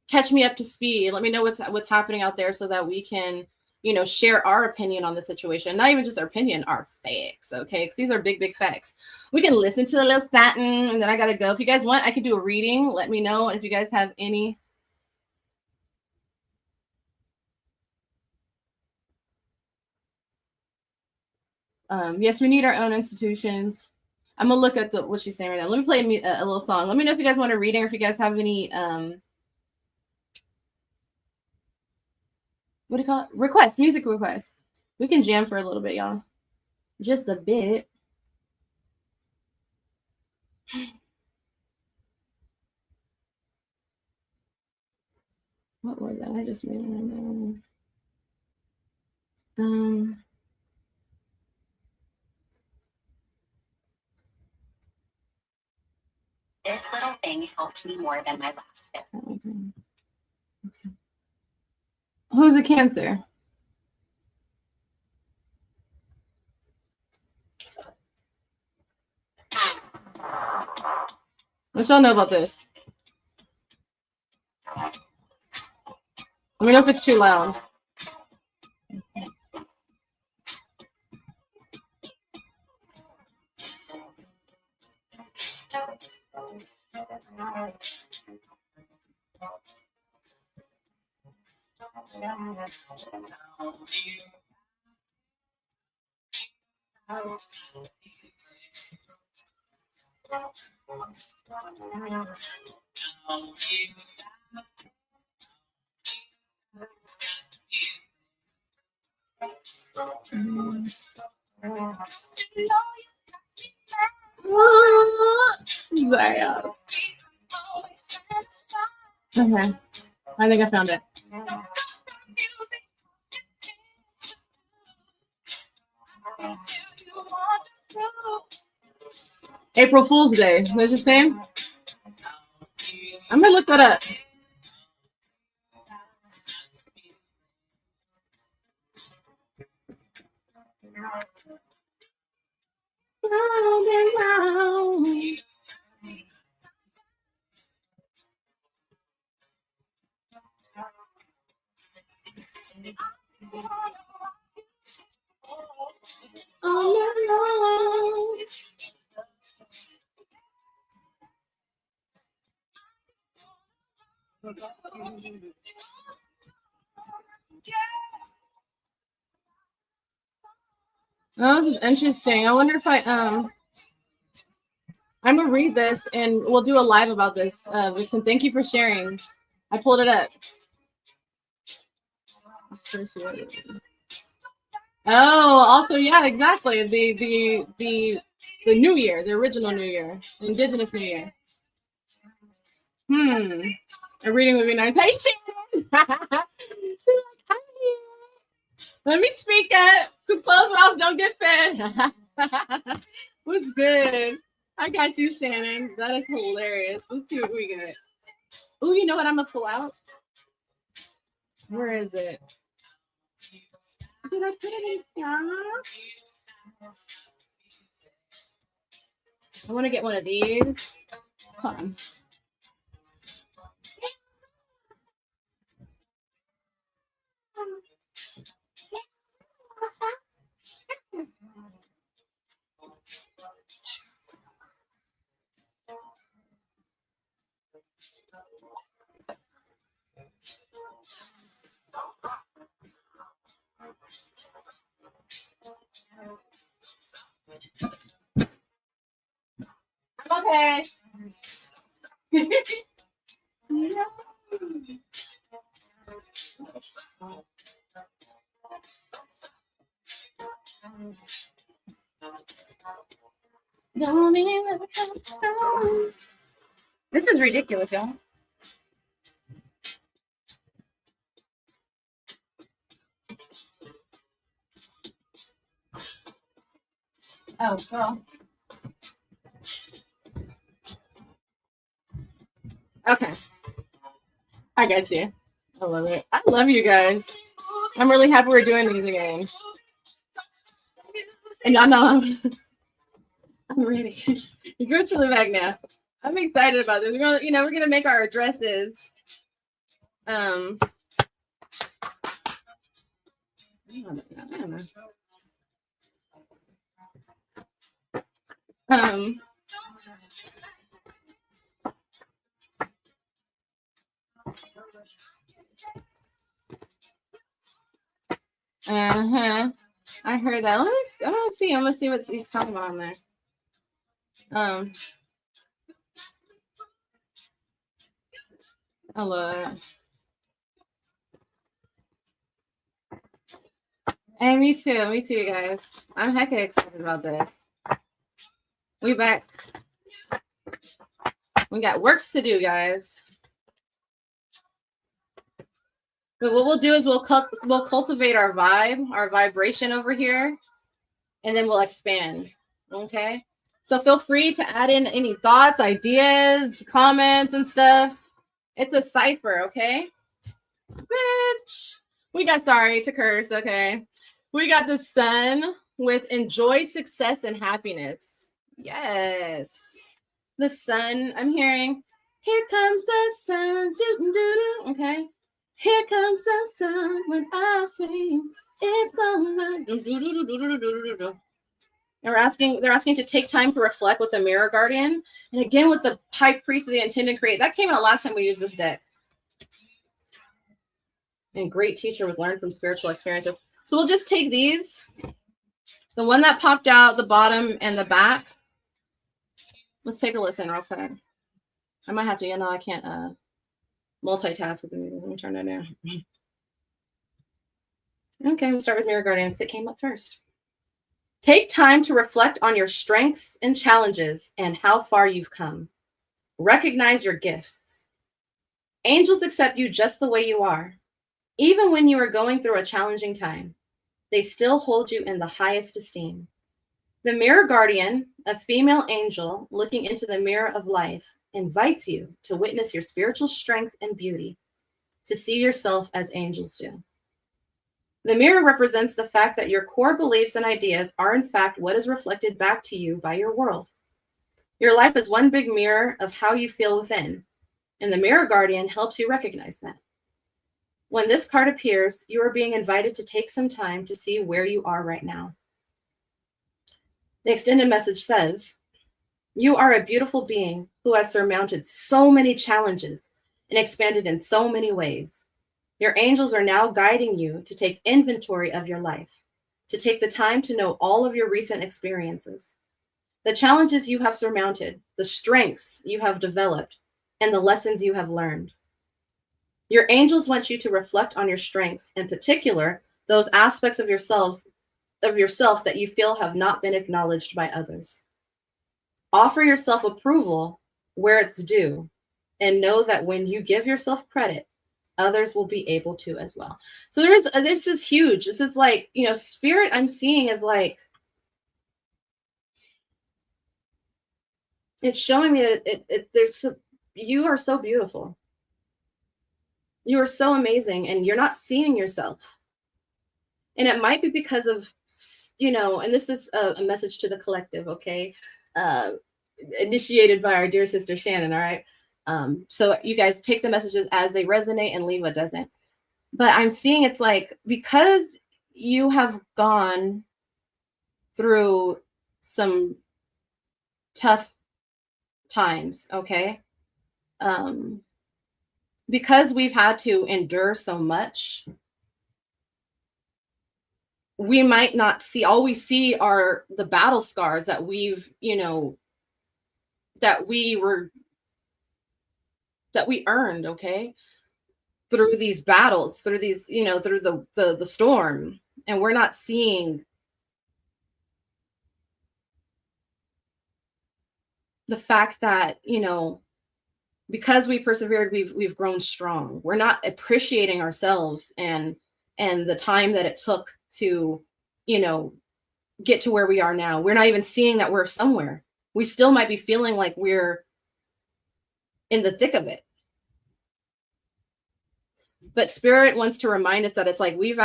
catch me up to speed. Let me know what's happening out there so that we can, you know, share our opinion on the situation. Not even just our opinion, our facts. Okay, because these are big facts. We can listen to a little satin, and then I gotta go. If you guys want, I can do a reading. Let me know. And if you guys have any. Yes, we need our own institutions. I'm gonna look at what she's saying right now. Let me play a little song. Let me know if you guys want a reading or if you guys have any what do you call it? Requests, music requests. We can jam for a little bit, y'all. Just a bit. What was that? I just made it. This little thing helped me more than my last bit. Okay. Who's a Cancer? What y'all know about this? Let me know if it's too loud. Sorry. Okay. I think I found it. April Fool's Day. What you saying? I'm gonna look that up. Oh, no. Oh, this is interesting. I wonder if I'm gonna read this and we'll do a live about this. Vixen, thank you for sharing. I pulled it up. Oh, also, yeah, exactly. The New Year, the original New Year, the Indigenous New Year. A reading would be nice. Hey, Shannon. Let me speak up, because closed mouths don't get fed. What's good? I got you, Shannon. That is hilarious. Let's see what we got. Oh, you know what I'm going to pull out? Where is it? Did I put it in here? I want to get one of these. Hold on. I'm okay. This is ridiculous, y'all. Oh, well. Okay. I got you. I love it. I love you guys. I'm really happy we're doing these again. And y'all know I'm ready. Your group's really back now. I'm excited about this. We're gonna make our addresses. I don't know. I heard that. I'm gonna see what he's talking about on there. I love it. Hey, me too, guys. I'm hecka excited about this. We back. We got works to do, guys. But what we'll do is we'll cultivate our vibe, our vibration over here, and then we'll expand. Okay? So feel free to add in any thoughts, ideas, comments, and stuff. It's a cipher, okay? Bitch. We got sorry to curse, okay? We got the sun with enjoy success and happiness. Yes. The sun, I'm hearing, here comes the sun. Doo-doo-doo-doo. Okay. Here comes the sun when I sing. It's all right. And they're asking to take time to reflect with the Mirror Guardian. And again, with the High Priest of the Intended Create. That came out last time we used this deck. And great teacher would learn from spiritual experiences. So we'll just take these The one that popped out the bottom and the back. Let's take a listen real quick. I might have to, I can't multitask with the music. Let me turn that down. Okay, we'll start with Mirror Guardian because it came up first. Take time to reflect on your strengths and challenges and how far you've come. Recognize your gifts. Angels accept you just the way you are. Even when you are going through a challenging time, they still hold you in the highest esteem. The Mirror Guardian, a female angel looking into the mirror of life, invites you to witness your spiritual strength and beauty, to see yourself as angels do. The mirror represents the fact that your core beliefs and ideas are in fact what is reflected back to you by your world. Your life is one big mirror of how you feel within, and the Mirror Guardian helps you recognize that. When this card appears, you are being invited to take some time to see where you are right now. The extended message says, you are a beautiful being who has surmounted so many challenges and expanded in so many ways. Your angels are now guiding you to take inventory of your life, to take the time to know all of your recent experiences, the challenges you have surmounted, the strengths you have developed, and the lessons you have learned. Your angels want you to reflect on your strengths, in particular, those aspects of yourself that you feel have not been acknowledged by others. Offer yourself approval where it's due, and know that when you give yourself credit, others will be able to as well. So this is huge. This is like, spirit I'm seeing is like, it's showing me that you are so beautiful. You are so amazing, and you're not seeing yourself. And it might be because of, and this is a message to the collective, okay? Initiated by our dear sister Shannon, all right? So you guys take the messages as they resonate and leave what doesn't. But I'm seeing it's like, because you have gone through some tough times, okay? Because we've had to endure so much, we might not see, all we see are the battle scars that we've, that we earned, okay? Through these battles, through these, through the storm. And we're not seeing the fact that, because we persevered, we've grown strong. We're not appreciating ourselves and the time that it took to, get to where we are now. We're not even seeing that we're somewhere. We still might be feeling like we're in the thick of it. But Spirit wants to remind us that it's like we've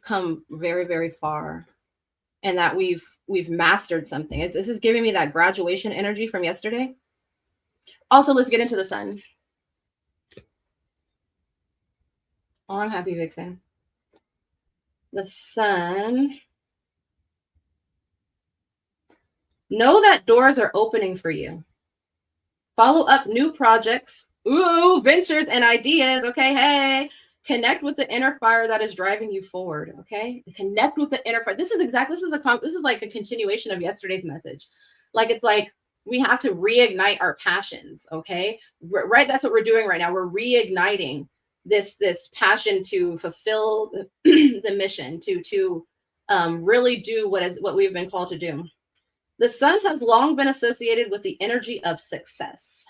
come very, very far, and that we've mastered something. This is giving me that graduation energy from yesterday. Also, let's get into the sun. Oh, I'm happy, Vixen. The sun. Know that doors are opening for you. Follow up new projects, ventures and ideas. Okay, hey, connect with the inner fire that is driving you forward. Okay, connect with the inner fire. This is like a continuation of yesterday's message. Like, it's like we have to reignite our passions. Okay, right. That's what we're doing right now. We're reigniting this passion to fulfill the mission, to really do what we've been called to do. The sun has long been associated with the energy of success.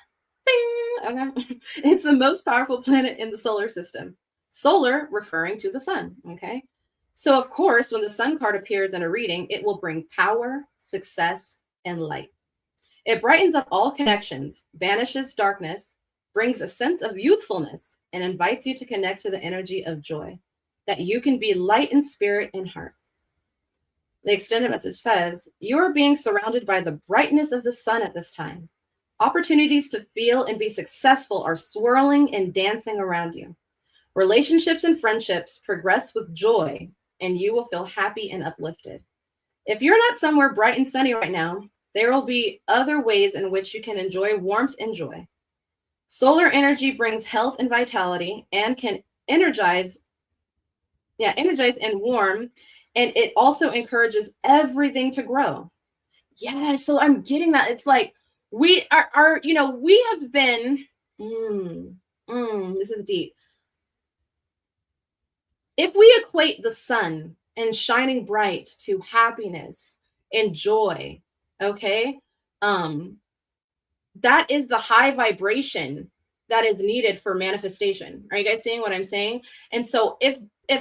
Bing! Okay. It's the most powerful planet in the solar system. Solar referring to the sun. Okay. So of course, when the sun card appears in a reading, it will bring power, success, and light. It brightens up all connections, banishes darkness, brings a sense of youthfulness, and invites you to connect to the energy of joy, that you can be light in spirit and heart. The extended message says, you are being surrounded by the brightness of the sun at this time. Opportunities to feel and be successful are swirling and dancing around you. Relationships and friendships progress with joy, and you will feel happy and uplifted. If you're not somewhere bright and sunny right now, there will be other ways in which you can enjoy warmth and joy. Solar energy brings health and vitality and can energize and warm And it also encourages everything to grow. Yeah, so I'm getting that. It's like we are you know, we have been, this is deep. If we equate the sun and shining bright to happiness and joy, okay, that is the high vibration that is needed for manifestation. Are you guys seeing what I'm saying? And so if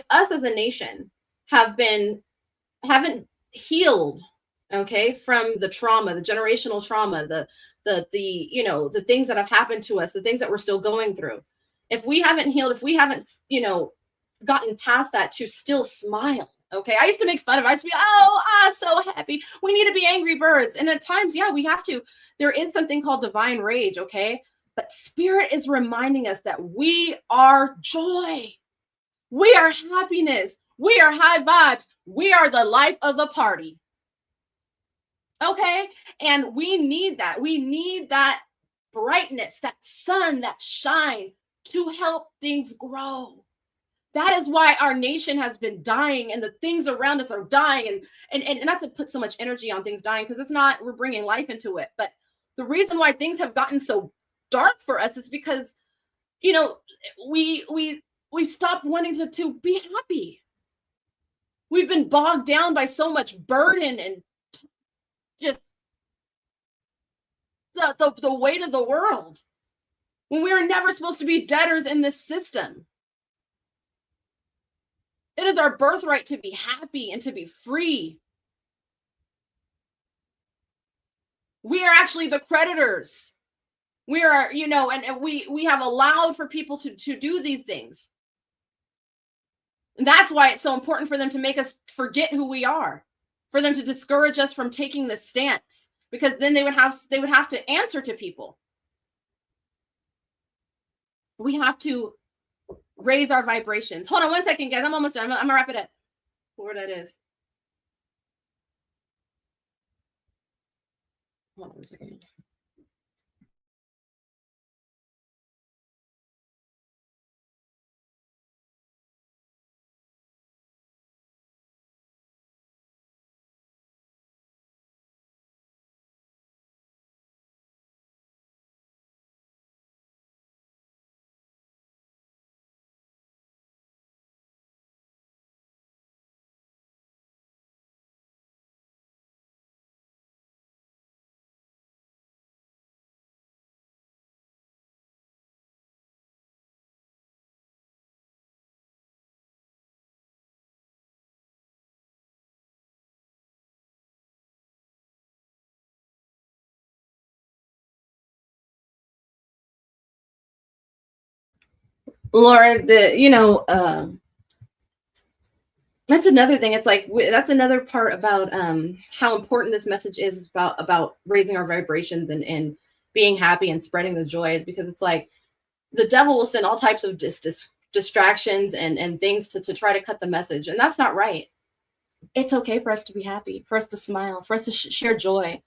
us as a nation haven't healed, okay, from the trauma, the generational trauma, the you know, the things that have happened to us, the things that we're still going through, if we haven't healed, if we haven't, you know, gotten past that to still smile. Okay, I used to make fun of it. I used to be, so happy. We need to be angry birds. And at times, yeah, we have to. There is something called divine rage, okay? But Spirit is reminding us that we are joy. We are happiness. We are high vibes. We are the life of the party. Okay? And we need that. We need that brightness, that sun, that shine to help things grow. That is why our nation has been dying and the things around us are dying. And not to put so much energy on things dying, because it's not, we're bringing life into it. But the reason why things have gotten so dark for us is because, you know, we stopped wanting to be happy. We've been bogged down by so much burden and just the weight of the world, when we were never supposed to be debtors in this system. It is our birthright to be happy and to be free. We are actually the creditors. We are, you know, and we have allowed for people to do these things. And that's why it's so important for them to make us forget who we are, for them to discourage us from taking this stance, because then they would have to answer to people. We have to raise our vibrations. Hold on 1 second, guys. I'm almost done. I'm gonna wrap it up. Where that is. Hold on 1 second. Laura, that's another thing. It's like, that's another part about how important this message is about raising our vibrations and being happy and spreading the joy, is because it's like the devil will send all types of distractions and things to try to cut the message. And that's not right. It's okay for us to be happy, for us to smile, for us to share joy.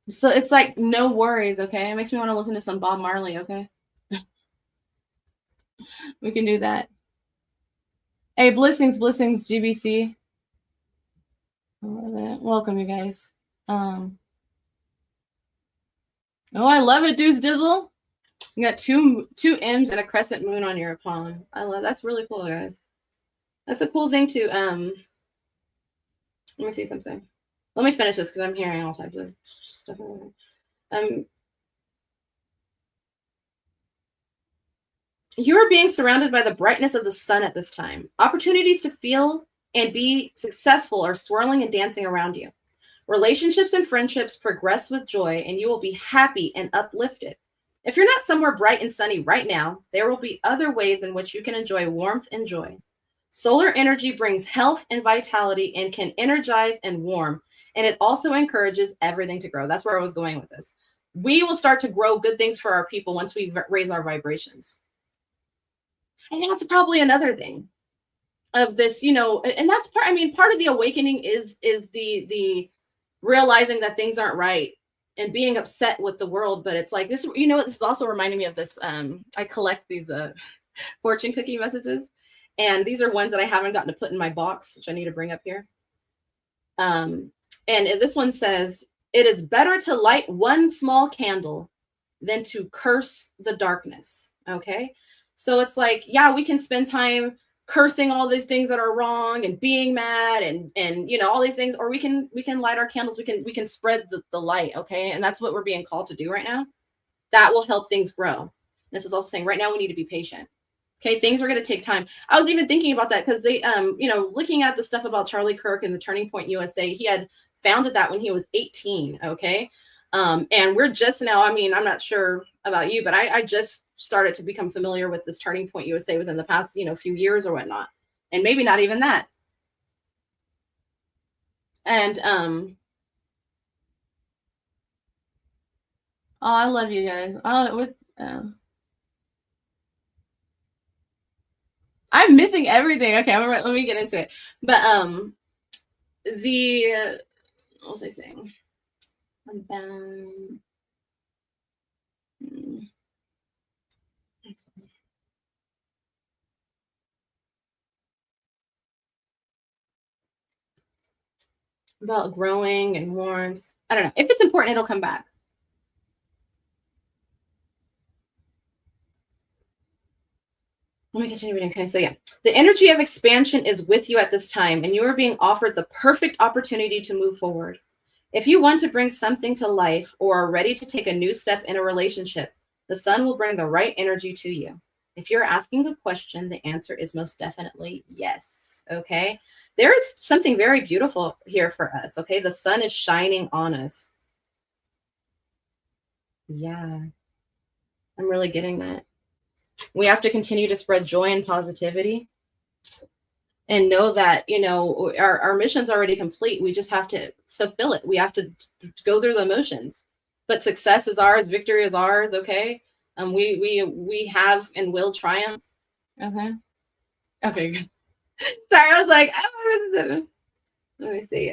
So it's like, no worries, okay? It makes me want to listen to some Bob Marley, okay? We can do that. Hey, blessings, GBC. Welcome, you guys. Oh, I love it, Deuce Dizzle. You got two M's and a crescent moon on your palm. I love, that's really cool, guys. That's a cool thing to let me see something. Let me finish this because I'm hearing all types of stuff. You are being surrounded by the brightness of the sun at this time. Opportunities to feel and be successful are swirling and dancing around you. Relationships and friendships progress with joy, and you will be happy and uplifted. If you're not somewhere bright and sunny right now, there will be other ways in which you can enjoy warmth and joy. Solar energy brings health and vitality and can energize and warm, and it also encourages everything to grow. That's where I was going with this. We will start to grow good things for our people once we raise our vibrations. And that's probably another thing of this, you know, and that's part of the awakening is the realizing that things aren't right. and being upset with the world. But it's like this, you know what, this is also reminding me of this. I collect these fortune cookie messages, and these are ones that I haven't gotten to put in my box, which I need to bring up here. And this one says, it is better to light one small candle than to curse the darkness. Okay. So it's like, yeah, we can spend time cursing all these things that are wrong and being mad and you know, all these things, or we can light our candles. We can spread the light. Okay. And that's what we're being called to do right now. That will help things grow. This is also saying right now we need to be patient. Okay, things are going to take time. I was even thinking about that because they, you know, looking at the stuff about Charlie Kirk and the Turning Point USA, he had founded that when he was 18. Okay. And we're just now, I mean, I'm not sure about you, but I just started to become familiar with this Turning Point USA within the past, you know, few years or whatnot. And maybe not even that. And, oh, I love you guys. Oh, with, I'm missing everything. Okay, let me get into it. But the what was I saying? About growing and warmth. I don't know. If it's important, it'll come back. Let me continue reading. Okay, so yeah, the energy of expansion is with you at this time, and you are being offered the perfect opportunity to move forward. If you want to bring something to life or are ready to take a new step in a relationship, the sun will bring the right energy to you. If you're asking the question, the answer is most definitely yes. Okay, there is something very beautiful here for us. Okay, the sun is shining on us. Yeah, I'm really getting that. We have to continue to spread joy and positivity and know that, you know, our mission's already complete. We just have to fulfill it. We have to go through the motions, but success is ours. Victory is ours. Okay. We have and will triumph. Okay. Okay. Good. Sorry. I was like, oh, let me see.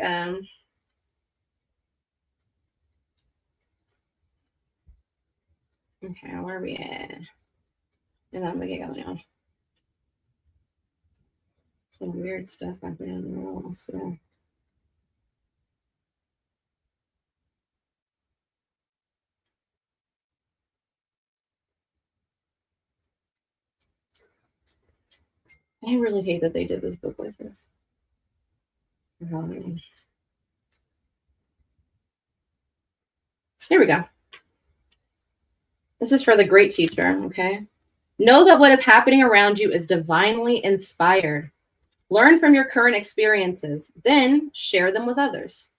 Okay. Where are we at? And I'm gonna get going on. Some weird stuff happening on the wall, I swear. I really hate that they did this book like this. Here we go. This is for the great teacher, okay? Know that what is happening around you is divinely inspired. Learn from your current experiences, then share them with others.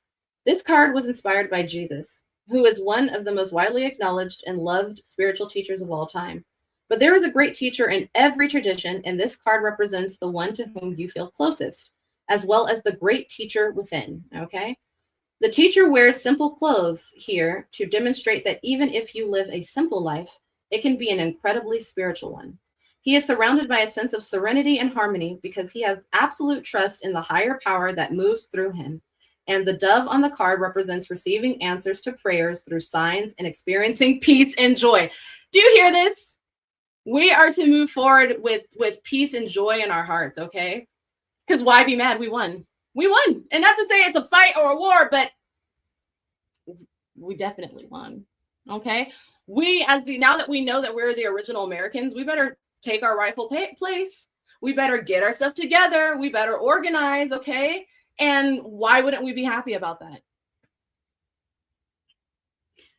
This card was inspired by Jesus, who is one of the most widely acknowledged and loved spiritual teachers of all time. But there is a great teacher in every tradition, and this card represents the one to whom you feel closest, as well as the great teacher within, okay? The teacher wears simple clothes here to demonstrate that even if you live a simple life, it can be an incredibly spiritual one. He is surrounded by a sense of serenity and harmony because he has absolute trust in the higher power that moves through him. And the dove on the card represents receiving answers to prayers through signs and experiencing peace and joy. Do you hear this? We are to move forward with peace and joy in our hearts, okay? Because why be mad? We won. We won. And not to say it's a fight or a war, but we definitely won. Okay. Now that we know that we're the original Americans, we better take our rightful place. We better get our stuff together. We better organize. Okay. And why wouldn't we be happy about that?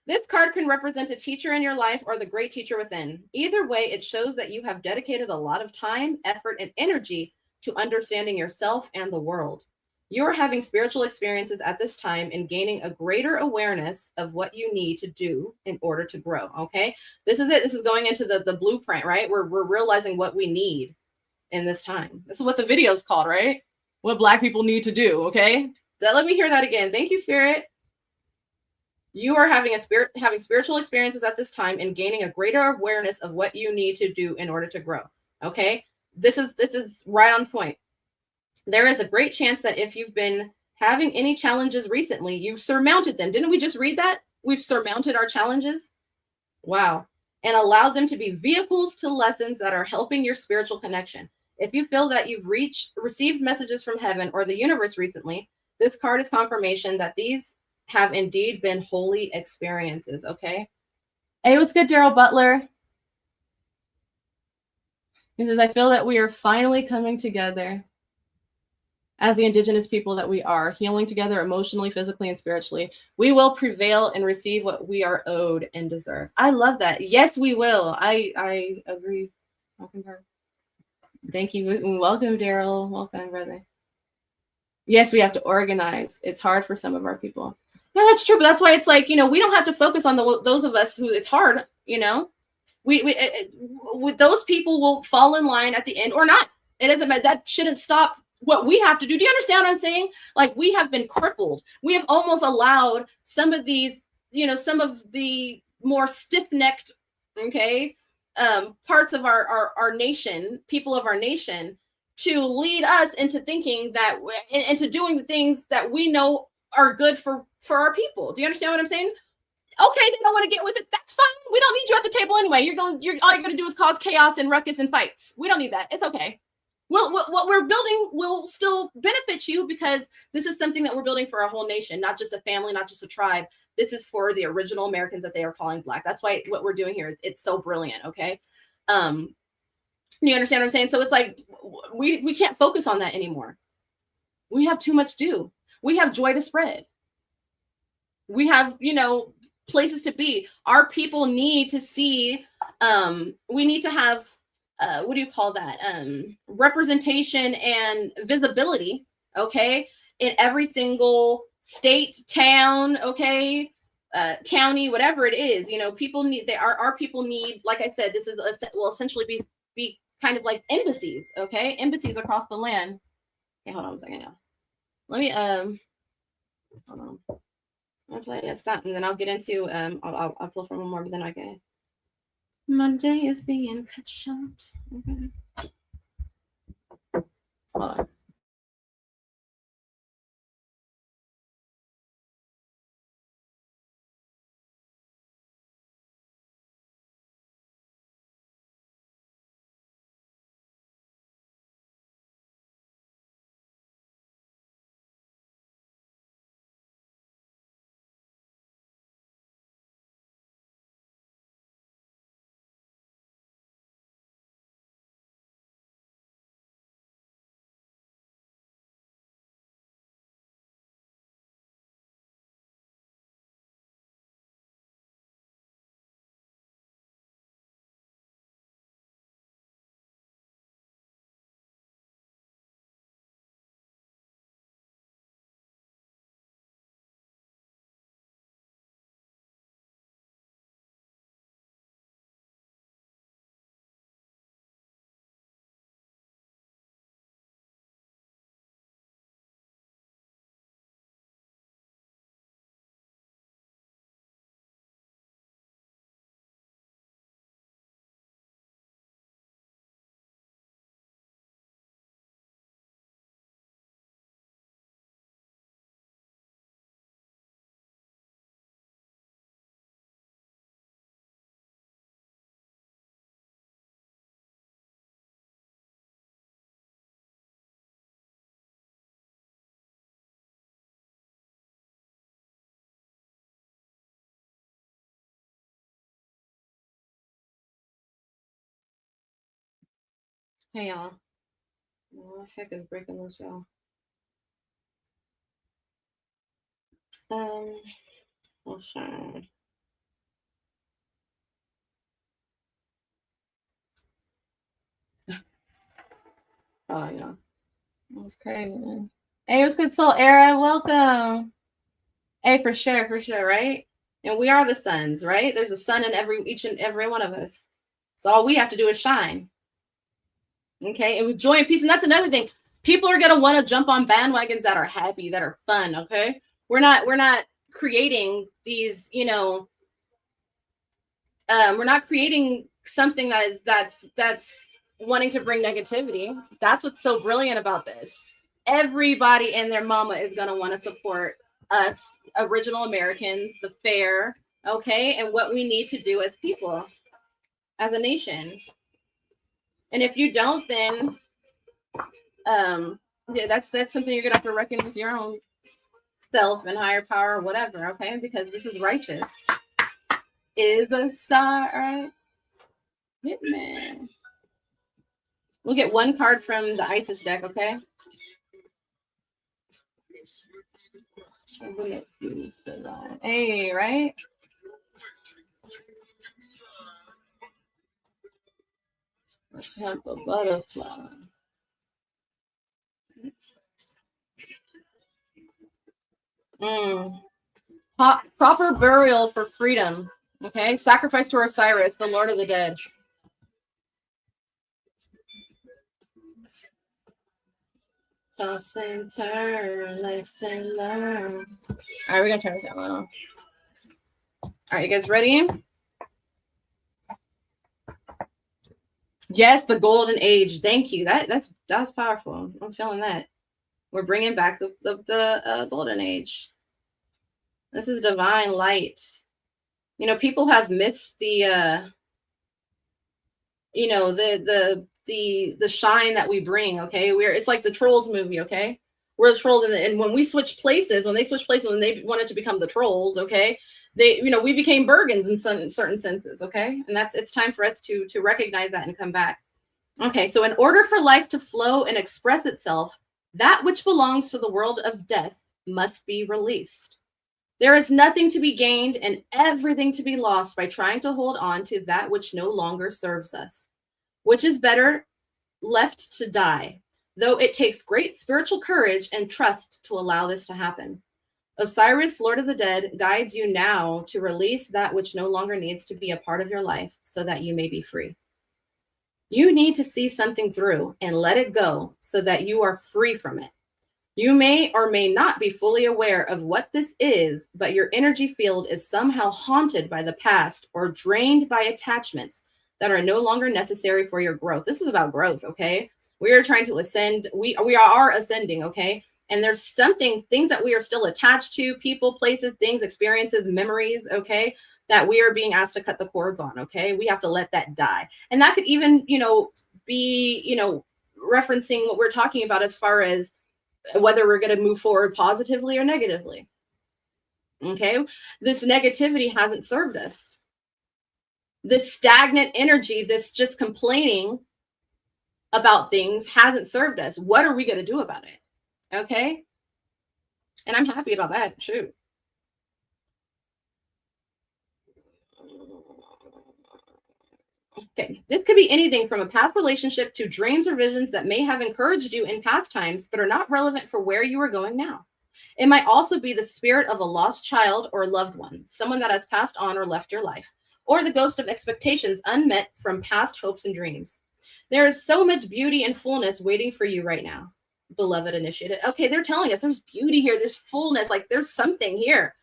This card can represent a teacher in your life or the great teacher within. Either way, it shows that you have dedicated a lot of time, effort, and energy to understanding yourself and the world. You're having spiritual experiences at this time and gaining a greater awareness of what you need to do in order to grow. Okay. This is it. This is going into the blueprint, right? We're realizing what we need in this time. This is what the video is called, right? What Black people need to do. Okay. Let me hear that again. Thank you, Spirit. You are having spiritual experiences at this time and gaining a greater awareness of what you need to do in order to grow. Okay. This is right on point. There is a great chance that if you've been having any challenges recently, you've surmounted them. Didn't we just read that? we've surmounted our challenges. Wow. And allowed them to be vehicles to lessons that are helping your spiritual connection. If you feel that you've received messages from heaven or the universe recently, this card is confirmation that these have indeed been holy experiences, okay? Hey, what's good, Daryl Butler? He says, I feel that we are finally coming together as the indigenous people that we are, healing together emotionally, physically, and spiritually. We will prevail and receive what we are owed and deserve. I love that. Yes, we will. I agree. Welcome, thank you. Welcome, Daryl. Welcome, brother. Yes, we have to organize. It's hard for some of our people. Yeah, that's true. But that's why it's like, we don't have to focus on those of us who it's hard, with those people will fall in line at the end or not. It doesn't matter. That shouldn't stop what we have to do. Do you understand what I'm saying? Like, we have been crippled. We have almost allowed some of these, some of the more stiff-necked, parts of our nation, people of our nation, to lead us into thinking that, into doing the things that we know are good for our people. Do you understand what I'm saying? Okay, they don't want to get with it. That's fine. We don't need you at the table anyway. All you're going to do is cause chaos and ruckus and fights. We don't need that. It's okay. Well, what we're building will still benefit you, because this is something that we're building for our whole nation, not just a family, not just a tribe. This is for the original Americans that they are calling Black. That's why what we're doing here, it's so brilliant. Okay. You understand what I'm saying? So it's like, we can't focus on that anymore. We have too much due. We have joy to spread. We have, places to be. Our people need to see, we need to have, what do you call that? Representation and visibility, okay, in every single state, town, okay, county, whatever it is. People need, our people need, like I said, this is will essentially be kind of like embassies, okay, embassies across the land. Okay, hold on a second now. Let me hold on. I'll play this that, and then I'll get into I'll pull from one more, but then I get Monday is being cut short. Okay. Hold on. Hey y'all. What the heck is breaking loose, y'all? Oh shit. Oh yeah. That's crazy, man. Hey, what's good, Soul Era? Welcome. Hey, for sure, right? And we are the suns, right? There's a sun in each and every one of us. So all we have to do is shine. Okay, and with joy and peace. And that's another thing. People are gonna want to jump on bandwagons that are happy, that are fun. Okay, we're not creating these, we're not creating something that's wanting to bring negativity. That's what's so brilliant about this. Everybody and their mama is gonna want to support us original Americans, the FAIRE, okay, and what we need to do as people, as a nation. And if you don't, then yeah, that's something you're gonna have to reckon with your own self and higher power or whatever, okay? Because this is righteous. Is a star, right? Hitman. We'll get one card from the ISIS deck, okay? Hey, right? Let's have a butterfly. Proper burial for freedom. Okay, sacrifice to Osiris, the Lord of the Dead. Toss and turn, let's and learn. All right, we're gonna turn this down. All right, you guys ready? Yes, the golden age. Thank you. That's powerful. I'm feeling that. We're bringing back the golden age. This is divine light. You know, people have missed the you know, the shine that we bring. Okay, it's like the Trolls movie. Okay, we're the Trolls, and when we switch places, when they wanted to become the Trolls, okay, we became Bergens in certain senses. Okay, and it's time for us to recognize that and come back. Okay, so in order for life to flow and express itself, that which belongs to the world of death must be released. There is nothing to be gained and everything to be lost by trying to hold on to that which no longer serves us, which is better left to die, though it takes great spiritual courage and trust to allow this to happen. Osiris, Lord of the Dead, guides you now to release that which no longer needs to be a part of your life so that you may be free. You need to see something through and let it go so that you are free from it. You may or may not be fully aware of what this is, but your energy field is somehow haunted by the past or drained by attachments that are no longer necessary for your growth. This is about growth, okay? We are trying to ascend. We are ascending, okay? And there's things that we are still attached to, people, places, things, experiences, memories, okay, that we are being asked to cut the cords on, okay? We have to let that die. And that could even, be, referencing what we're talking about as far as whether we're going to move forward positively or negatively. Okay, this negativity hasn't served us. This stagnant energy, this just complaining about things hasn't served us. What are we going to do about it? Okay, and I'm happy about that. Shoot. Okay, this could be anything from a past relationship to dreams or visions that may have encouraged you in past times, but are not relevant for where you are going now. It might also be the spirit of a lost child or loved one, someone that has passed on or left your life, or the ghost of expectations unmet from past hopes and dreams. There is so much beauty and fullness waiting for you right now, beloved initiated. Okay, they're telling us there's beauty here, there's fullness, like there's something here.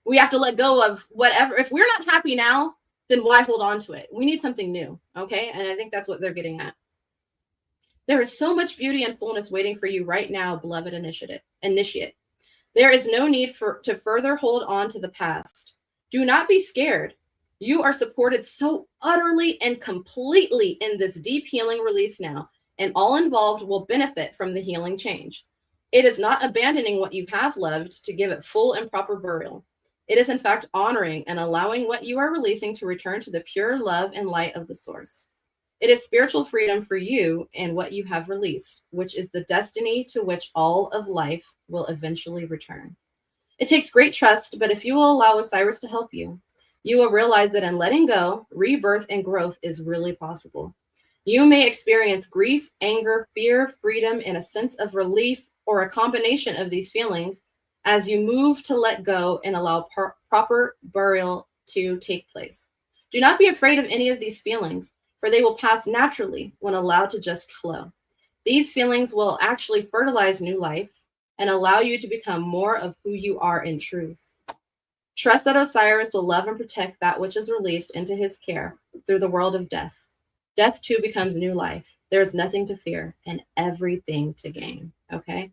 We have to let go of whatever. If we're not happy now, then why hold on to it? We need something new, okay? And I think that's what they're getting at. There is so much beauty and fullness waiting for you right now, beloved initiate. There is no need to further hold on to the past. Do not be scared. You are supported so utterly and completely in this deep healing release now, and all involved will benefit from the healing change. It is not abandoning what you have loved to give it full and proper burial. It is, in fact, honoring and allowing what you are releasing to return to the pure love and light of the source. It is spiritual freedom for you and what you have released, which is the destiny to which all of life will eventually return. It takes great trust, but if you will allow Osiris to help you, you will realize that in letting go, rebirth and growth is really possible. You may experience grief, anger, fear, freedom, and a sense of relief, or a combination of these feelings, as you move to let go and allow proper burial to take place. Do not be afraid of any of these feelings, for they will pass naturally when allowed to just flow. These feelings will actually fertilize new life and allow you to become more of who you are in truth. Trust that Osiris will love and protect that which is released into his care through the world of death. Death too becomes new life. There is nothing to fear and everything to gain. Okay?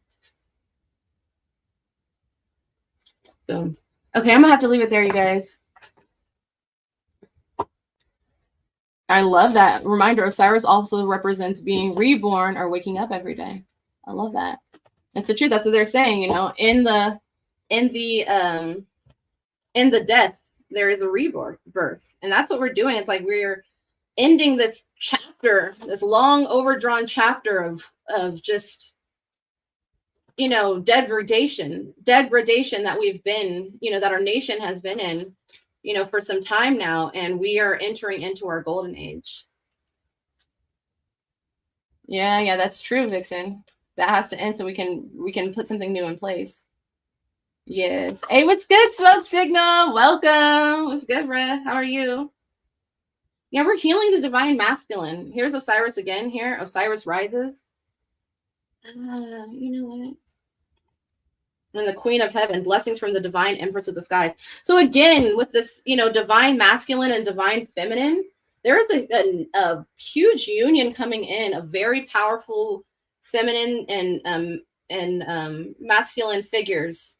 So, okay, I'm gonna have to leave it there, you guys. I love that reminder. Osiris also represents being reborn or waking up every day. I love that. It's the truth. That's what they're saying. You know, in the death there is a rebirth, and that's what we're doing. It's like we're ending this chapter, this long overdrawn chapter of just, you know, degradation that we've been, you know, that our nation has been in, you know, for some time now, and we are entering into our golden age. Yeah, that's true, Vixen. That has to end so we can put something new in place. Yes. Hey, what's good, Smoke Signal? Welcome. What's good, bruh? How are you? Yeah, we're healing the divine masculine. Here's Osiris again here. Osiris rises. You know what? And the Queen of Heaven, blessings from the divine Empress of the skies. So again, with this, you know, divine masculine and divine feminine, there is a huge union coming in, a very powerful feminine and masculine figures.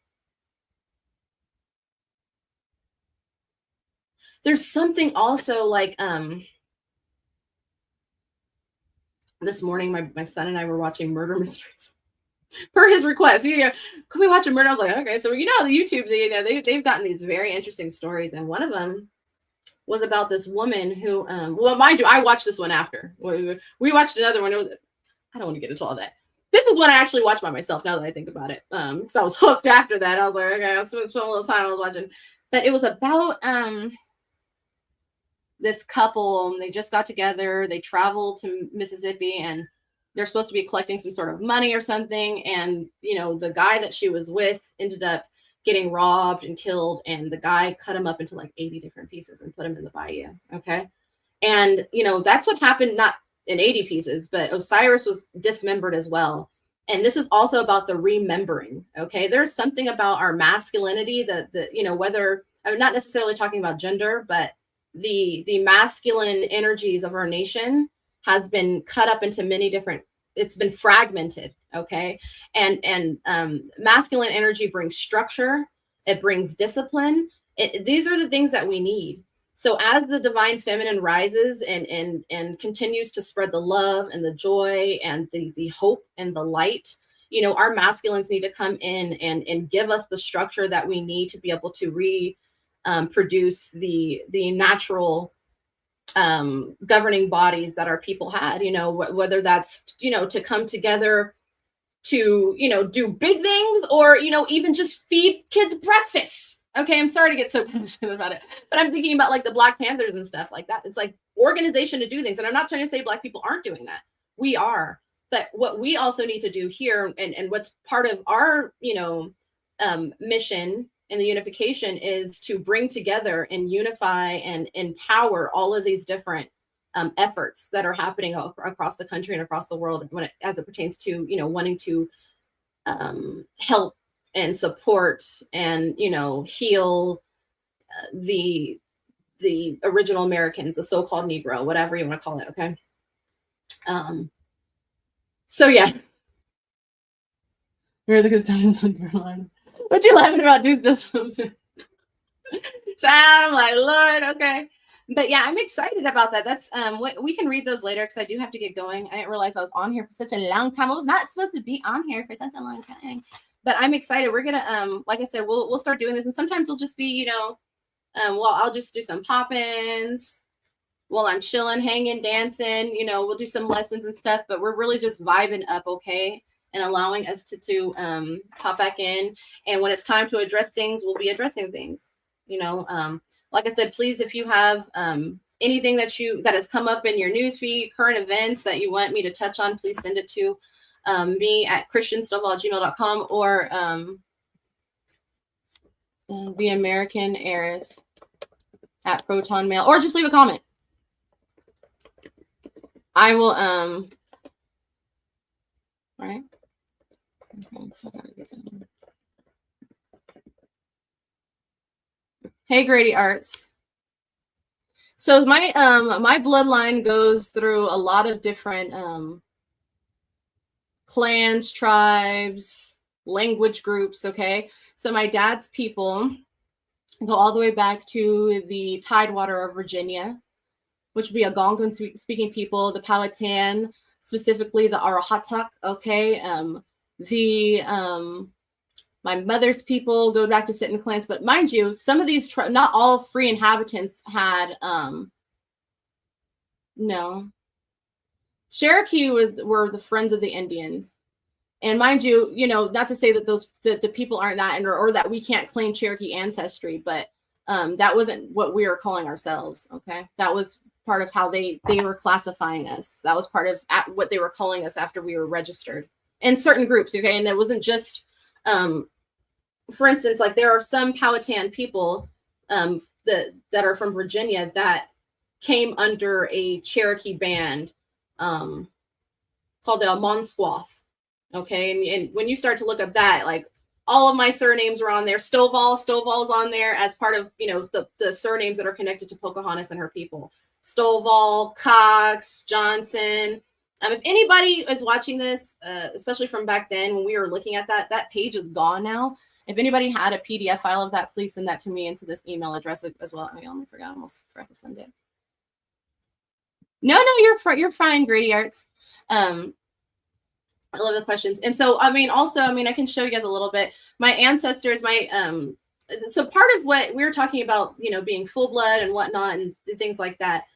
There's something also like this morning my son and I were watching murder mysteries per his request. You know, could we watch a murder? I was like, okay. So, you know, the YouTubes, you know, they've gotten these very interesting stories, and one of them was about this woman who well, mind you, I watched this one after we watched another one. I don't want to get into all that. This is one I actually watched by myself, now that I think about it, because I was hooked after that. I was like, okay, I'll spend a little time I was watching. But it was about this couple. They just got together. They traveled to Mississippi, and they're supposed to be collecting some sort of money or something. And, you know, the guy that she was with ended up getting robbed and killed. And the guy cut him up into like 80 different pieces and put him in the bayou. Okay. And, you know, that's what happened, not in 80 pieces, but Osiris was dismembered as well. And this is also about the remembering. Okay. There's something about our masculinity that, you know, whether I'm not necessarily talking about gender, but the masculine energies of our nation has been cut up into many different, it's been fragmented. Okay. And masculine energy brings structure. It brings discipline. These are the things that we need. So as the divine feminine rises and continues to spread the love and the joy and the hope and the light, you know, our masculines need to come in and give us the structure that we need to be able to produce the natural governing bodies that our people had, you know, whether that's, you know, to come together to, you know, do big things, or, you know, even just feed kids breakfast. Okay, I'm sorry to get so passionate about it, but I'm thinking about like the Black Panthers and stuff like that. It's like organization to do things. And I'm not trying to say Black people aren't doing that. We are. But what we also need to do here, and what's part of our, you know, mission in the unification, is to bring together and unify and empower all of these different efforts that are happening across the country and across the world as it pertains to, you know, wanting to help and support and, you know, heal the original Americans, the so-called Negro, whatever you want to call it. Okay. So yeah. Where are the custodians in Carolina? What you laughing about? Do something. Child, I'm like, Lord, okay. But yeah, I'm excited about that. That's we can read those later because I do have to get going. I didn't realize I was on here for such a long time. I was not supposed to be on here for such a long time. But I'm excited. We're gonna like I said, we'll start doing this, and sometimes it'll just be, you know, well, I'll just do some pop-ins while I'm chilling, hanging, dancing. You know, we'll do some lessons and stuff, but we're really just vibing up, okay, and allowing us to pop back in. And when it's time to address things, we'll be addressing things. You know, like I said, please, if you have anything that has come up in your newsfeed, current events that you want me to touch on, please send it to me at christianstovall@gmail.com or the American Heiress at Proton Mail, or just leave a comment. I will all right. Okay, so I gotta get that. Hey, Grady Arts. So my my bloodline goes through a lot of different clans, tribes, language groups, okay? So my dad's people go all the way back to the Tidewater of Virginia, which would be Algonquin-speaking people, the Powhatan, specifically the Arahatak, okay? My mother's people go back to Sitka clans, but mind you, some of these, not all free inhabitants had, no. Cherokee were the friends of the Indians. And mind you, not to say that the people aren't that, or that we can't claim Cherokee ancestry, but that wasn't what we were calling ourselves, okay? That was part of how they were classifying us. That was part of what they were calling us after we were registered in certain groups, okay? And that wasn't just, for instance, like there are some Powhatan people that are from Virginia that came under a Cherokee band called the Amonsquath. Okay, and when you start to look up that, like all of my surnames were on there. Stovall's on there as part of the surnames that are connected to Pocahontas and her people. Stovall, Cox, Johnson. If anybody is watching this, especially from back then when we were looking at that page is gone now. If anybody had a PDF file of that, please send that to me into this email address as well. I almost forgot to send it. No, you're fine, Grady Arts. I love the questions. And so, I can show you guys a little bit. My ancestors, so part of what we were talking about, being full blood and whatnot and things like that.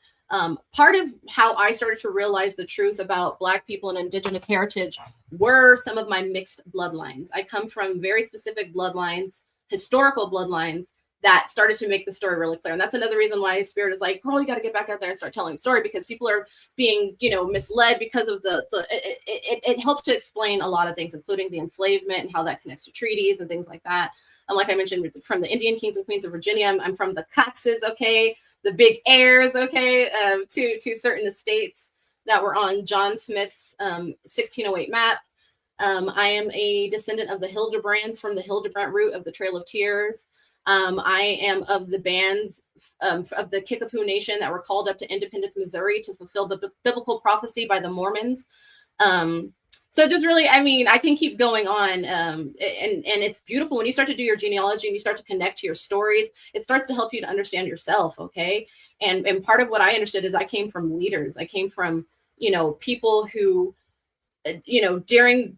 Part of how I started to realize the truth about Black people and Indigenous heritage were some of my mixed bloodlines. I come from very specific bloodlines, historical bloodlines, that started to make the story really clear. And that's another reason why Spirit is like, girl, you got to get back out there and start telling the story, because people are being, misled because of it helps to explain a lot of things, including the enslavement and how that connects to treaties and things like that. And like I mentioned, from the Indian kings and queens of Virginia, I'm from the Coxes, okay, the Big Airs, okay, to certain estates that were on John Smith's 1608 map. I am a descendant of the Hildebrands from the Hildebrandt route of the Trail of Tears. I am of the bands of the Kickapoo Nation that were called up to Independence, Missouri to fulfill the biblical prophecy by the Mormons. So just really, I can keep going on. And it's beautiful when you start to do your genealogy and you start to connect to your stories. It starts to help you to understand yourself, okay? And part of what I understood is I came from leaders. I came from, people who, during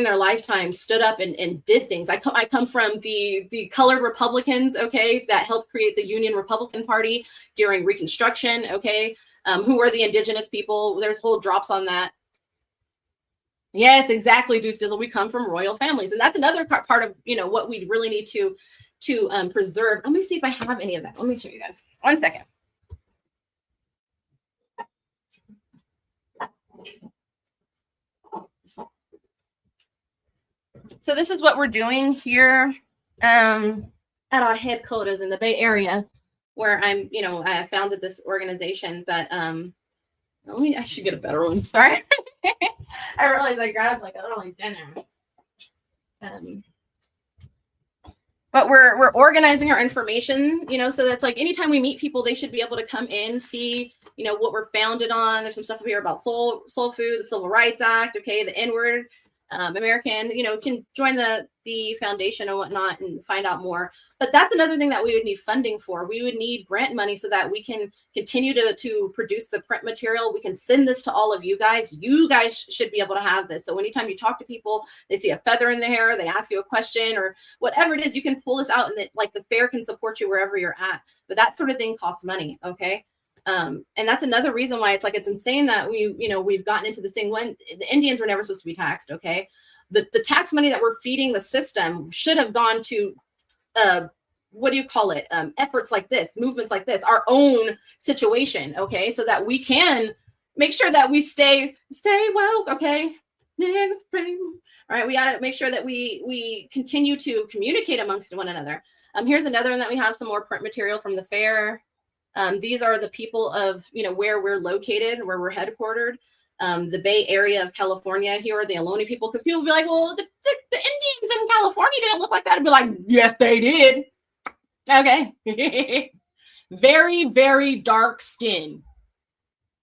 their lifetime stood up and did things. I come from the colored Republicans, okay, that helped create the Union Republican Party during Reconstruction, okay, who were the indigenous people. There's whole drops on that. Yes, exactly, Deuce Dizzle. We come from royal families, and that's another part of what we really need to preserve. Let me see if I have any of that. Let me show you guys. 1 second. So this is what we're doing here at our headquarters in the Bay Area, where I'm, I founded this organization. But I should get a better one. Sorry. I realized I grabbed like early dinner. But we're organizing our information, so that's like anytime we meet people, they should be able to come in, see, what we're founded on. There's some stuff up here about soul food, the Civil Rights Act, okay, the N-word. American, can join the foundation and whatnot and find out more. But that's another thing that we would need funding for. We would need grant money so that we can continue to produce the print material. We can send this to all of you guys. You guys should be able to have this. So anytime you talk to people, they see a feather in their hair, they ask you a question or whatever it is, you can pull this out, and the FAIRE can support you wherever you're at. But that sort of thing costs money, okay? And that's another reason why it's insane that we've gotten into this thing when the Indians were never supposed to be taxed. Okay. The tax money that we're feeding the system should have gone to, efforts like this, movements like this, our own situation. Okay. So that we can make sure that we stay woke. Okay. All right. We got to make sure that we continue to communicate amongst one another. Here's another one that we have some more print material from the FAIRE. These are the people of, where we're located, where we're headquartered, the Bay Area of California. Here are the Ohlone people, because people will be like, well, the Indians in California didn't look like that. I'd be like, yes, they did. Okay. Very, very dark skin.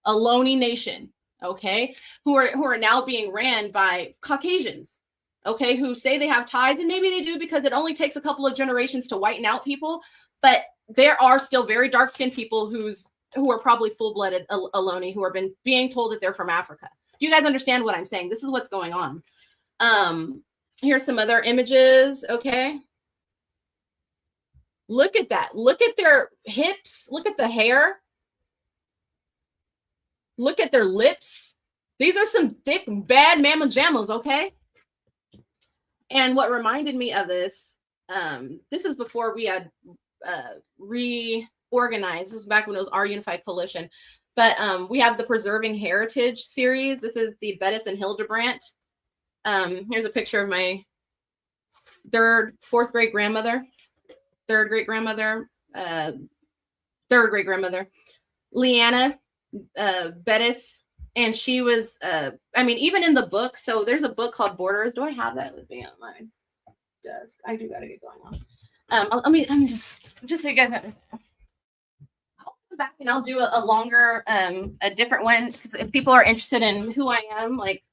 Ohlone Nation. Okay. Who are now being ran by Caucasians. okay, who say they have ties, and maybe they do because it only takes a couple of generations to whiten out people, but there are still very dark-skinned people who are probably full-blooded Ohlone, who have been being told that they're from Africa. Do you guys understand what I'm saying? This is what's going on. Here's some other images, okay? Look at that. Look at their hips. Look at the hair. Look at their lips. These are some thick, bad mamma jammas, okay? And what reminded me of this, this is before we had reorganized. This is back when it was our Unified Coalition. But we have the Preserving Heritage series. This is the Bettis and Hildebrandt. Here's a picture of my fourth great grandmother, Leanna Bettis. And she was, I mean, even in the book, so there's a book called Borders. Do I have that with me on my desk? I do got to get going on. I'm just so you guys have, I'll come back and I'll do a longer, a different one, because if people are interested in who I am, like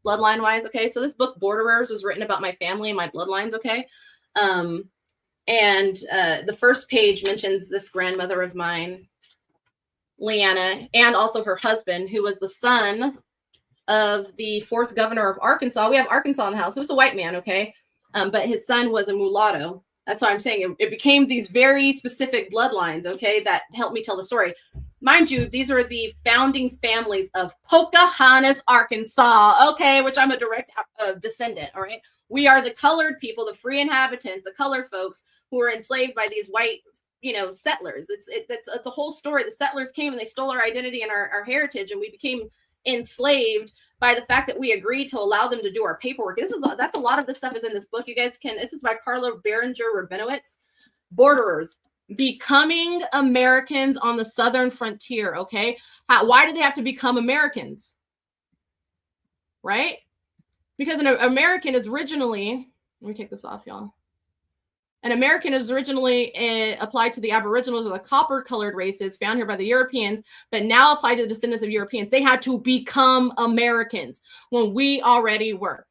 bloodline wise, okay? So this book, Borderers, was written about my family and my bloodlines, okay? And the first page mentions this grandmother of mine, Leanna, and also her husband, who was the son of the fourth governor of Arkansas. We have Arkansas in the house. He was a white man, okay? But his son was a mulatto. That's why I'm saying it became these very specific bloodlines, okay, that helped me tell the story. Mind you, these are the founding families of Pocahontas, Arkansas, okay, which I'm a direct descendant, all right? We are the colored people, the free inhabitants, the colored folks who were enslaved by these white, settlers. It's a whole story. The settlers came and they stole our identity and our heritage, and we became enslaved by the fact that we agreed to allow them to do our paperwork. That's a lot of this stuff is in this book. You guys this is by Carla Berenger-Rabinowitz. Borderers, becoming Americans on the southern frontier, okay? Why do they have to become Americans? Right? Because an American is originally, let me take this off, y'all. An American is originally applied to the Aboriginals or the copper-colored races found here by the Europeans, but now applied to the descendants of Europeans. They had to become Americans when we already were.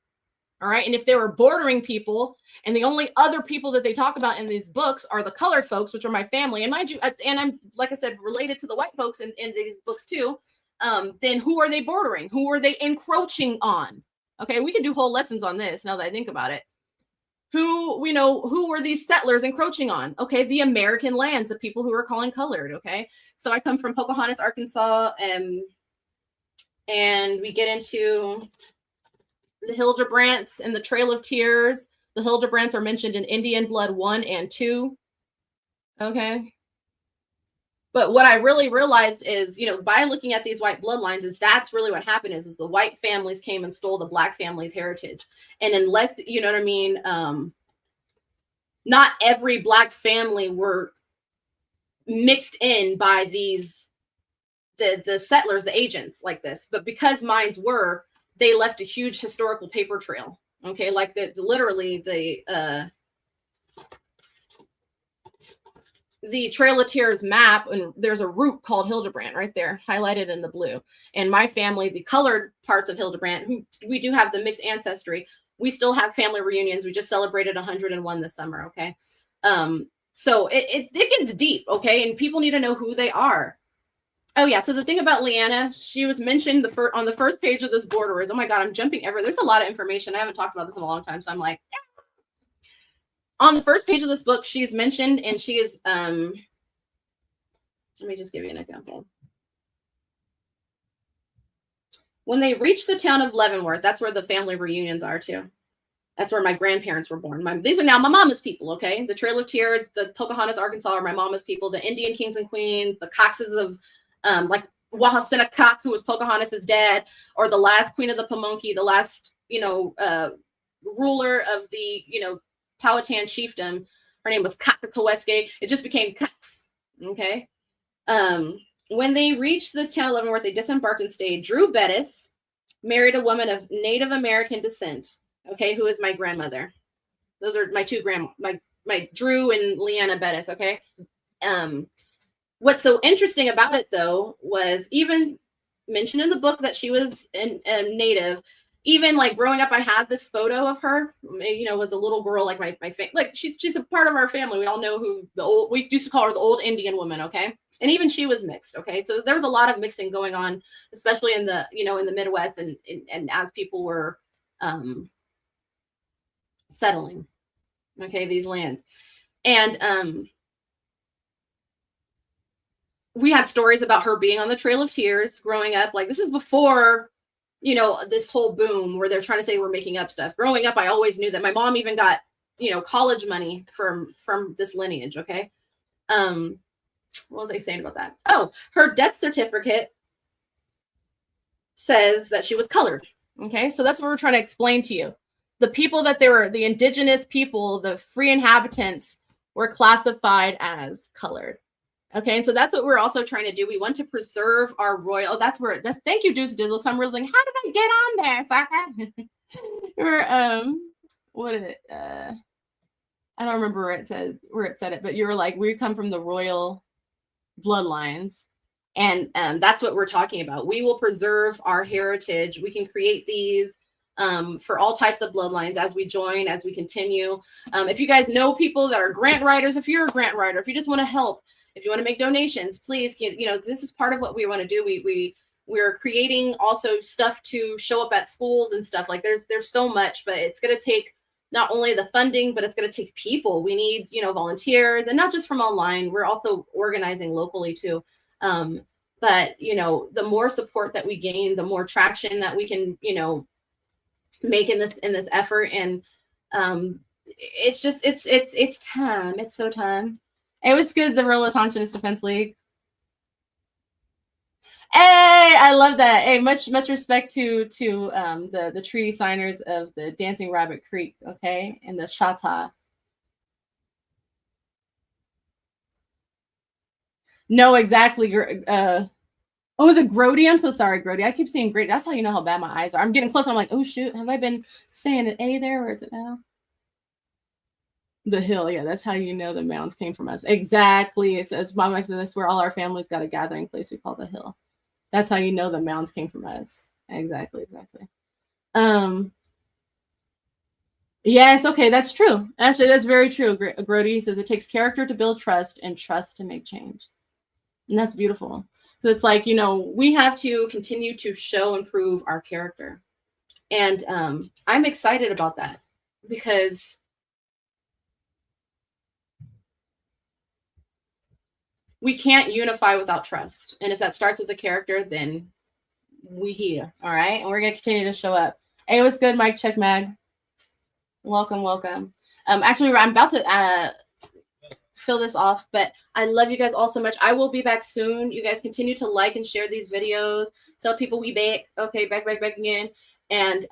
All right. And if they were bordering people, and the only other people that they talk about in these books are the colored folks, which are my family, and mind you, and I'm, like I said, related to the white folks in these books too, then who are they bordering? Who are they encroaching on? Okay, we can do whole lessons on this now that I think about it. Who were these settlers encroaching on? Okay, the American lands, the people who are calling colored. Okay, so I come from Pocahontas, Arkansas, and we get into the Hildebrands and the Trail of Tears. The Hildebrands are mentioned in Indian Blood 1 and 2. Okay. But what I really realized is, by looking at these white bloodlines, is that's really what happened is the white families came and stole the black family's heritage. And unless, you know what I mean? Not every black family were mixed in by these, the settlers, the agents like this. But because mines were, they left a huge historical paper trail. Okay. Like literally the Trail of Tears map, and there's a route called Hildebrand right there, highlighted in the blue. And my family, the colored parts of Hildebrand, who we do have the mixed ancestry, we still have family reunions. We just celebrated 101 this summer. Okay. So it gets deep. Okay. And people need to know who they are. Oh yeah. So the thing about Leanna, she was mentioned on the first page of this Borderers. Oh my God, I'm jumping ever. There's a lot of information. I haven't talked about this in a long time. So I'm like, on the first page of this book, she's mentioned, and she is, let me just give you an example. When they reach the town of Leavenworth, that's where the family reunions are too. That's where my grandparents were born. These are now my mama's people, okay? The Trail of Tears, the Pocahontas, Arkansas are my mama's people. The Indian kings and queens, the Coxes of, like Wahasena Cock, who was Pocahontas' dad, or the last queen of the Pamunkey, the last, ruler of the, Powhatan chiefdom. Her name was Kakakaweske. It just became Cox. Okay. When they reached the town of Leavenworth, they disembarked and stayed. Drew Bettis married a woman of Native American descent. Okay, who is my grandmother. Those are my two my Drew and Leanna Bettis. Okay. What's so interesting about it though was even mentioned in the book that she was a native. even like growing up, I had this photo of her, you know, was a little girl, like my like she's a part of our family. We all know who we used to call her the old Indian woman. Okay. And even she was mixed. Okay. So there was a lot of mixing going on, especially in the, you know, in the Midwest and as people were settling, okay, these lands. And we had stories about her being on the Trail of Tears growing up. Like, this is before, you know, this whole boom where they're trying to say we're making up stuff. Growing up, I always knew that. My mom even got, you know, college money from this lineage. Okay. What was I saying about that? Oh, her death certificate says that she was colored. Okay. So that's what we're trying to explain to you. The people that they were, the indigenous people, the free inhabitants, were classified as colored. Okay, and so that's what we're also trying to do. We want to preserve our royal. Thank you, Deuce Dizzle. I'm really like, how did I get on there, sucker? What is it? I don't remember where it said it, but you were like, we come from the royal bloodlines, and that's what we're talking about. We will preserve our heritage. We can create these for all types of bloodlines as we join, as we continue. If you guys know people that are grant writers, if you're a grant writer, if you just want to help, if you want to make donations, please, you know, this is part of what we want to do. We're creating also stuff to show up at schools and stuff. Like there's so much, but it's going to take not only the funding, but it's going to take people. We need, you know, volunteers, and not just from online. We're also organizing locally too. But, you know, the more support that we gain, the more traction that we can, you know, make in this effort. And it's just, it's time. It's so time. It was good. The Royal Attentionist Defense League. Hey, I love that. Hey, much respect to the treaty signers of the Dancing Rabbit Creek, okay, and the Chata. No, exactly. Oh, is it Grody? I'm so sorry, Grody. I keep saying great. That's how you know how bad my eyes are. I'm getting close. I'm like, oh shoot, have I been saying an A there? Where is it now? The hill, yeah, that's how you know the mounds came from us. Exactly. It says, Mom, that's where all our families got a gathering place we call the hill. That's how you know the mounds came from us. Exactly. Yes, okay, that's true. Actually, that's very true. Grody says it takes character to build trust and trust to make change. And that's beautiful. So it's like, you know, we have to continue to show and prove our character. And I'm excited about that because we can't unify without trust. And if that starts with the character, then we here. All right. And we're going to continue to show up. Hey, what's good, Mike Check Mag? Welcome. Actually, I'm about to fill this off, but I love you guys all so much. I will be back soon. You guys continue to like and share these videos. Tell people we back. Okay, back again. And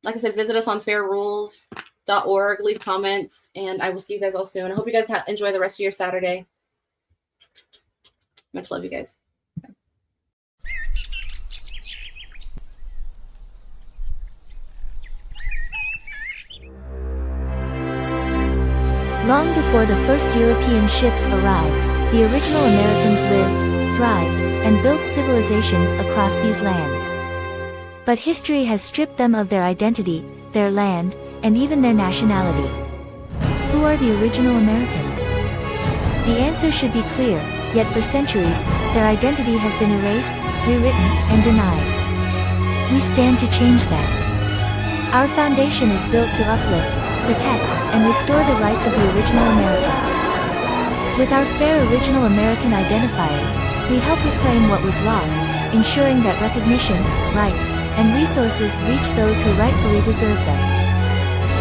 like I said, visit us on FAIRE.org, leave comments, and I will see you guys all soon. I hope you guys enjoy the rest of your Saturday. Much love, you guys. Long before the first European ships arrived, the original Americans lived, thrived, and built civilizations across these lands. But history has stripped them of their identity, their land, and even their nationality. Who are the original Americans? The answer should be clear, yet for centuries, their identity has been erased, rewritten, and denied. We stand to change that. Our foundation is built to uplift, protect, and restore the rights of the original Americans. With our FAIRE Original American identifiers, we help reclaim what was lost, ensuring that recognition, rights, and resources reach those who rightfully deserve them.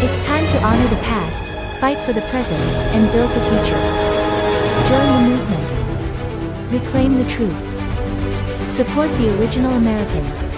It's time to honor the past, fight for the present, and build the future. Join the movement. Reclaim the truth. Support the original Americans.